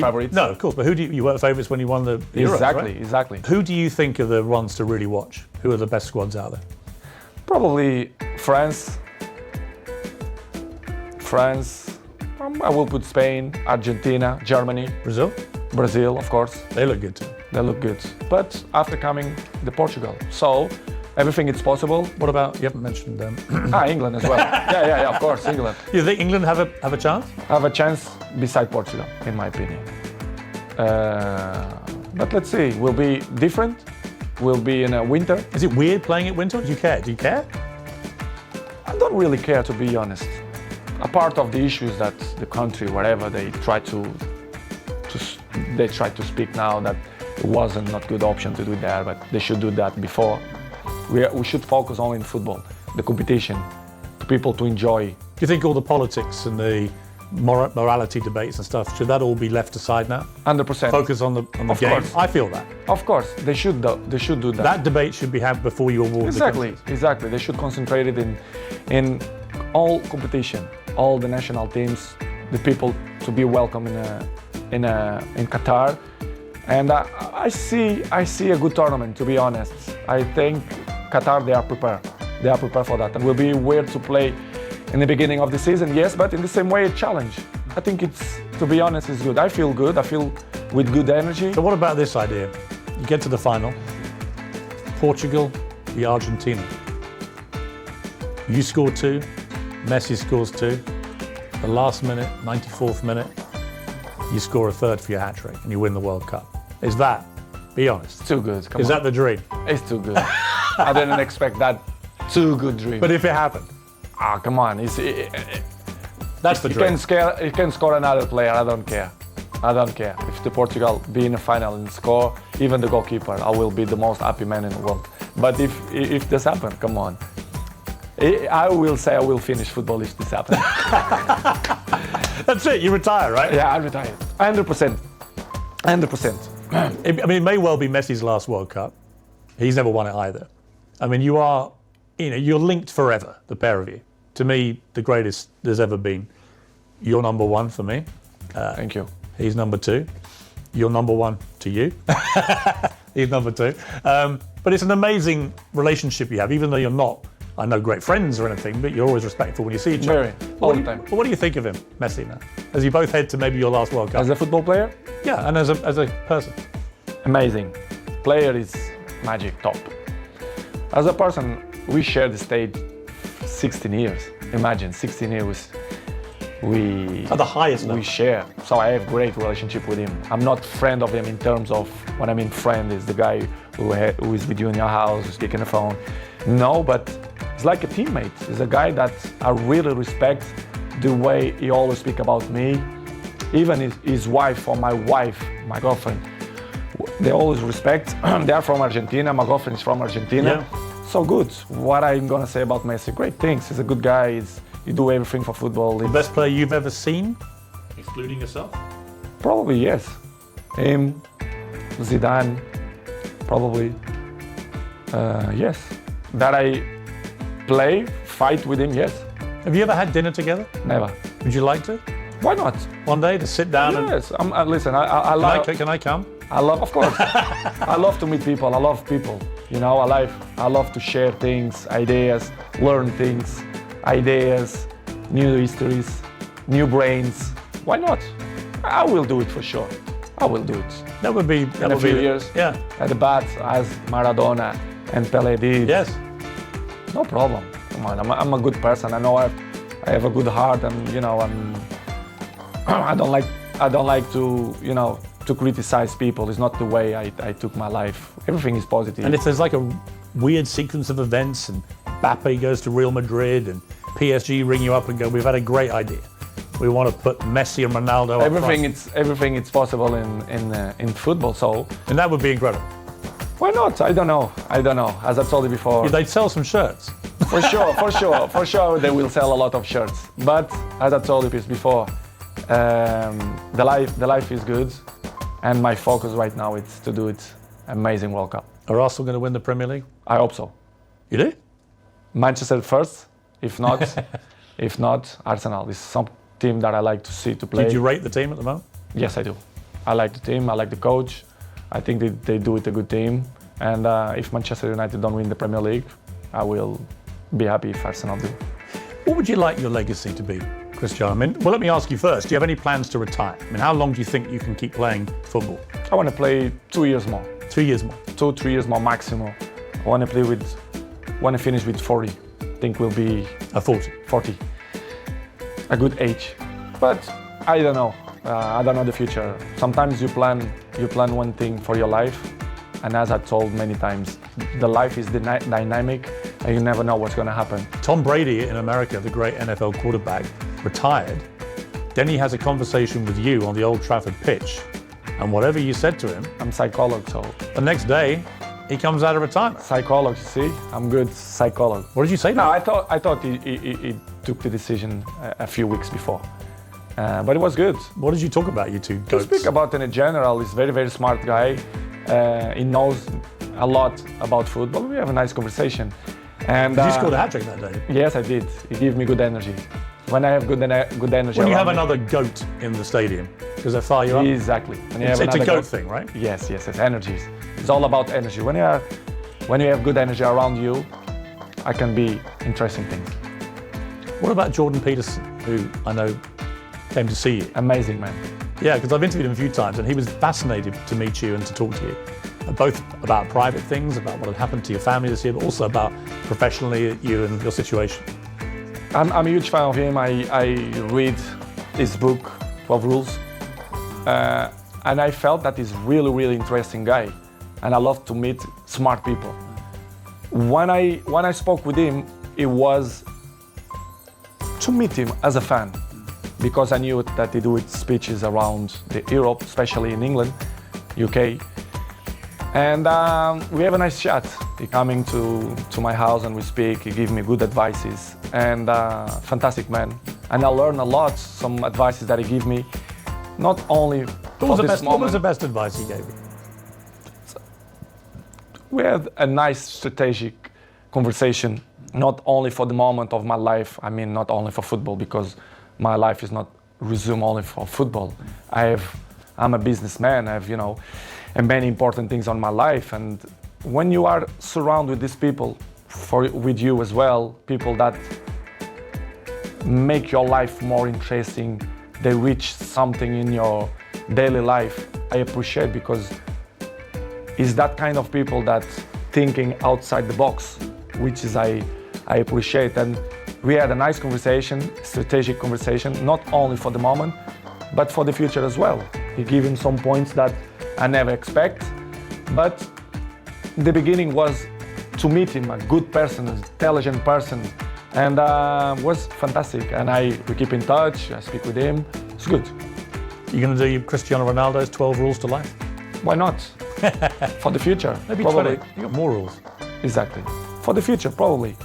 [SPEAKER 2] favorites.
[SPEAKER 1] No, of course, but you weren't favourites when you won the Euros, right?
[SPEAKER 2] Exactly.
[SPEAKER 1] Who do you think are the ones to really watch? Who are the best squads out there?
[SPEAKER 2] Probably France. I will put Spain, Argentina, Germany. Brazil, of course.
[SPEAKER 1] They look good too.
[SPEAKER 2] They look good. But after coming, the Portugal. So everything is possible.
[SPEAKER 1] What about, you haven't mentioned
[SPEAKER 2] England as well. yeah, of course, England.
[SPEAKER 1] You think England have a chance?
[SPEAKER 2] Have a chance beside Portugal, in my opinion. But let's see, we'll be different. We'll be in a winter.
[SPEAKER 1] Is it weird playing at winter? Do you care? Do you care?
[SPEAKER 2] I don't really care, to be honest. A part of the issues that the country, wherever they try to speak now that it wasn't not good option to do there, but they should do that before. We should focus only on football, the competition, the people to enjoy.
[SPEAKER 1] Do you think all the politics and the morality debates and stuff, should that all be left aside now?
[SPEAKER 2] 100%.
[SPEAKER 1] Focus on the game.
[SPEAKER 2] Course.
[SPEAKER 1] I feel that.
[SPEAKER 2] Of course, they should do that.
[SPEAKER 1] That debate should be had before you award the countries.
[SPEAKER 2] Exactly. They should concentrate it in all competition, all the national teams, the people to be welcome in Qatar. And I see a good tournament, to be honest. I think Qatar, they are prepared. They are prepared for that. And it will be weird to play in the beginning of the season, yes, but in the same way, a challenge. I think to be honest, it's good. I feel good. I feel with good energy.
[SPEAKER 1] So what about this idea? You get to the final, Portugal v Argentina. You score 2, Messi scores 2. The last minute, 94th minute, you score a 3rd for your hat-trick and you win the World Cup. Is that, be honest?
[SPEAKER 2] It's too good.
[SPEAKER 1] Is that the dream?
[SPEAKER 2] It's too good. I didn't expect that. Too good dream.
[SPEAKER 1] But if it happened?
[SPEAKER 2] Come on.
[SPEAKER 1] That's the dream.
[SPEAKER 2] You can score another player. I don't care. If the Portugal be in the final and score, even the goalkeeper, I will be the most happy man in the world. But if this happens, come on. I will say I will finish football if this happens.
[SPEAKER 1] That's it, you retire, right?
[SPEAKER 2] Yeah, I retired. 100%. 100%.
[SPEAKER 1] I mean, it may well be Messi's last World Cup. He's never won it either. I mean, you're linked forever, the pair of you. To me, the greatest there's ever been. You're number one for me.
[SPEAKER 2] Thank you.
[SPEAKER 1] He's number two. You're number one to you. He's number two. But it's an amazing relationship you have, even though you're not, I know, great friends or anything, but you're always respectful when you see each other.
[SPEAKER 2] Very, all the time.
[SPEAKER 1] But what do you think of him, Messi, now? As you both head to maybe your last World Cup.
[SPEAKER 2] As a football player,
[SPEAKER 1] Yeah, and as a person.
[SPEAKER 2] amazing. Player is magic, top. As a person, we share the stage 16 years. Imagine, 16 years we
[SPEAKER 1] At the highest level.
[SPEAKER 2] we share. So I have great relationship with him. I'm not friend of him in terms of, when I mean friend is the guy who is with you in your house, who's speaking the phone. No, but it's like a teammate. He's a guy that I really respect the way he always speak about me. Even his wife or my wife, my girlfriend, they always respect. They are from Argentina. My girlfriend is from Argentina.
[SPEAKER 1] Yeah.
[SPEAKER 2] So good. What I'm gonna say about Messi? Great things. He's a good guy. He do everything for football.
[SPEAKER 1] The best player you've ever seen, excluding yourself?
[SPEAKER 2] Probably yes. Him, Zidane, probably. Yes. That I play, fight with him. Yes.
[SPEAKER 1] Have you ever had dinner together?
[SPEAKER 2] Never.
[SPEAKER 1] Would you like to?
[SPEAKER 2] Why not?
[SPEAKER 1] One day to sit down and...
[SPEAKER 2] Yes. Listen. I love.
[SPEAKER 1] Can I come?
[SPEAKER 2] I love, of course. I love to meet people. I love people. You know, I love to share things, ideas, learn things, ideas, new histories, new brains. Why not? I will do it for sure. I will do it.
[SPEAKER 1] That would be...
[SPEAKER 2] In a few years.
[SPEAKER 1] Yeah.
[SPEAKER 2] At the bat, as Maradona and Pelé did.
[SPEAKER 1] Yes.
[SPEAKER 2] No problem. Come on, I'm a good person. I know I have a good heart, and you know, I don't like to, you know, to criticize people. It's not the way I took my life. Everything is positive.
[SPEAKER 1] And if there's like a weird sequence of events and Mbappe goes to Real Madrid and PSG ring you up and go, we've had a great idea. We want to put Messi and Ronaldo up front.
[SPEAKER 2] Everything is possible in football. So
[SPEAKER 1] And that would be incredible.
[SPEAKER 2] why not? I don't know. As I told you before,
[SPEAKER 1] They'd sell some shirts.
[SPEAKER 2] for sure, they will sell a lot of shirts. But as I told you before, the life is good, and my focus right now is to do it amazing World Cup.
[SPEAKER 1] Are Arsenal going to win the Premier League?
[SPEAKER 2] I hope so.
[SPEAKER 1] You do?
[SPEAKER 2] Manchester first, if not, Arsenal is some team that I like to see to play.
[SPEAKER 1] Did you rate the team at the moment?
[SPEAKER 2] Yes, I do. I like the team. I like the coach. I think they do it a good team. And if Manchester United don't win the Premier League, I will be happy if Arsenal do.
[SPEAKER 1] What would you like your legacy to be, Cristiano? I mean, well, let me ask you first. Do you have any plans to retire? I mean, how long do you think you can keep playing football?
[SPEAKER 2] I want to play 2 years more.
[SPEAKER 1] 2 years more.
[SPEAKER 2] 2-3 years more maximum. I want to finish with 40. I think we'll be 40. A good age. But I don't know. I don't know the future. Sometimes you plan one thing for your life, and as I told many times, the life is dynamic, and you never know what's going to happen.
[SPEAKER 1] Tom Brady in America, the great NFL quarterback, retired. Then he has a conversation with you on the Old Trafford pitch, and whatever you said to him,
[SPEAKER 2] I'm psychologist, so
[SPEAKER 1] the next day he comes out of retirement.
[SPEAKER 2] psychologist. See, I'm good psychologist.
[SPEAKER 1] What did you say?
[SPEAKER 2] No, I thought he took the decision a few weeks before, but it was good.
[SPEAKER 1] What did you talk about, you two
[SPEAKER 2] To
[SPEAKER 1] goats?
[SPEAKER 2] speak about in general, he's very, very smart guy. He knows a lot about football. We have a nice conversation. And
[SPEAKER 1] You scored a hat-trick that day.
[SPEAKER 2] yes, I did. He gave me good energy. When I have good energy,
[SPEAKER 1] When you have
[SPEAKER 2] around me-
[SPEAKER 1] another goat in the stadium, does that fire you up?
[SPEAKER 2] Exactly. When you
[SPEAKER 1] It's
[SPEAKER 2] have
[SPEAKER 1] a
[SPEAKER 2] another
[SPEAKER 1] goat
[SPEAKER 2] guy-
[SPEAKER 1] thing, right?
[SPEAKER 2] Yes, energies. It's all about energy. When you have good energy around you, I can be interesting things.
[SPEAKER 1] What about Jordan Peterson, who I know came to see you?
[SPEAKER 2] Amazing man.
[SPEAKER 1] Yeah, because I've interviewed him a few times, and he was fascinated to meet you and to talk to you, both about private things, about what had happened to your family this year, but also about professionally you and your situation.
[SPEAKER 2] I'm a huge fan of him. I read his book, 12 Rules, and I felt that he's really, really interesting guy, and I love to meet smart people. When I spoke with him, it was to meet him as a fan, because I knew that he do speeches around Europe, especially in England, UK, and we have a nice chat. He coming to my house and we speak. He give me good advices, and fantastic man. And I learn a lot, some advices that he give me. not only for this
[SPEAKER 1] What was
[SPEAKER 2] moment.
[SPEAKER 1] the best advice he gave you?
[SPEAKER 2] We had a nice strategic conversation, not only for the moment of my life, I mean not only for football, because my life is not resumed only for football. I'm a businessman, I have, and many important things on my life. And when you are surrounded with these people, with you as well, people that make your life more interesting, they reach something in your daily life, I appreciate, because it's that kind of people that thinking outside the box, which is I appreciate. And we had a nice conversation, strategic conversation, not only for the moment, but for the future as well. He gave him some points that I never expect, but the beginning was to meet him, a good person, an intelligent person, and was fantastic. And we keep in touch, I speak with him, it's good.
[SPEAKER 1] You're going to do Cristiano Ronaldo's 12 rules to life?
[SPEAKER 2] Why not? For the future,
[SPEAKER 1] Maybe
[SPEAKER 2] probably.
[SPEAKER 1] 20. You got more rules.
[SPEAKER 2] Exactly. For the future, probably.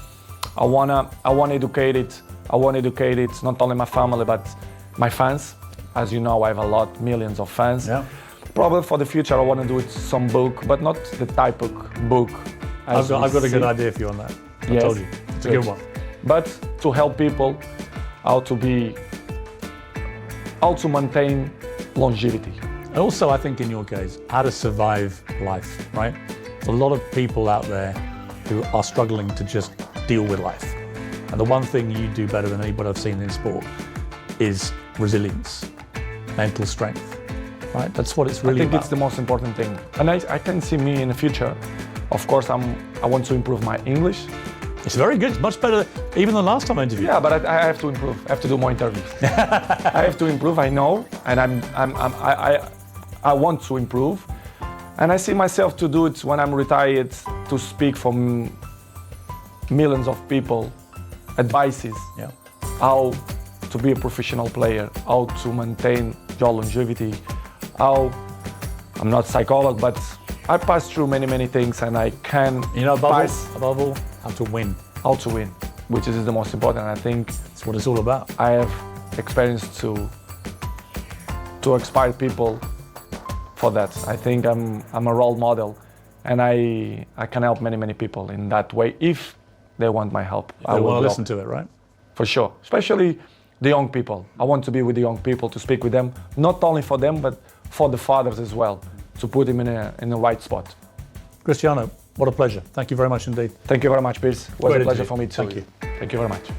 [SPEAKER 2] I wanna educate it. I want to educate it, not only my family, but my fans. As you know, I have millions of fans.
[SPEAKER 1] Yeah.
[SPEAKER 2] Probably for the future, I want to do it some book, but not the type of book.
[SPEAKER 1] I've got a good idea for you on that. I
[SPEAKER 2] Yes.
[SPEAKER 1] told you. It's a good one.
[SPEAKER 2] But to help people how to maintain longevity.
[SPEAKER 1] And also, I think in your case, how to survive life, right? There's a lot of people out there who are struggling to just deal with life. And the one thing you do better than anybody I've seen in sport is resilience, mental strength, right? That's what it's really
[SPEAKER 2] I think
[SPEAKER 1] about.
[SPEAKER 2] it's the most important thing. And I can see me in the future. Of course, I want to improve my English.
[SPEAKER 1] It's very good. It's much better even than last time I interviewed.
[SPEAKER 2] Yeah, but I have to improve. I have to do more interviews. I have to improve. I know, and I want to improve, and I see myself to do it when I'm retired, to speak for millions of people, advices,
[SPEAKER 1] Yeah.
[SPEAKER 2] how to be a professional player, how to maintain your longevity, how I'm not a psychologist, but I passed through many things, and I can
[SPEAKER 1] Above all, how to win.
[SPEAKER 2] how to win, which is the most important. I think
[SPEAKER 1] That's what it's all about.
[SPEAKER 2] I have experience to inspire people for that. I think I'm a role model, and I can help many people in that way if they want my help.
[SPEAKER 1] I
[SPEAKER 2] will
[SPEAKER 1] want to
[SPEAKER 2] help,
[SPEAKER 1] listen to it, right?
[SPEAKER 2] for sure, especially the young people. I want to be with the young people, to speak with them, not only for them, but for the fathers as well, to put them in the right spot.
[SPEAKER 1] Cristiano, what a pleasure. Thank you very much indeed.
[SPEAKER 2] Thank you very much, Piers. It was
[SPEAKER 1] Great
[SPEAKER 2] a pleasure
[SPEAKER 1] interview.
[SPEAKER 2] for me too.
[SPEAKER 1] Thank you.
[SPEAKER 2] Thank you very much.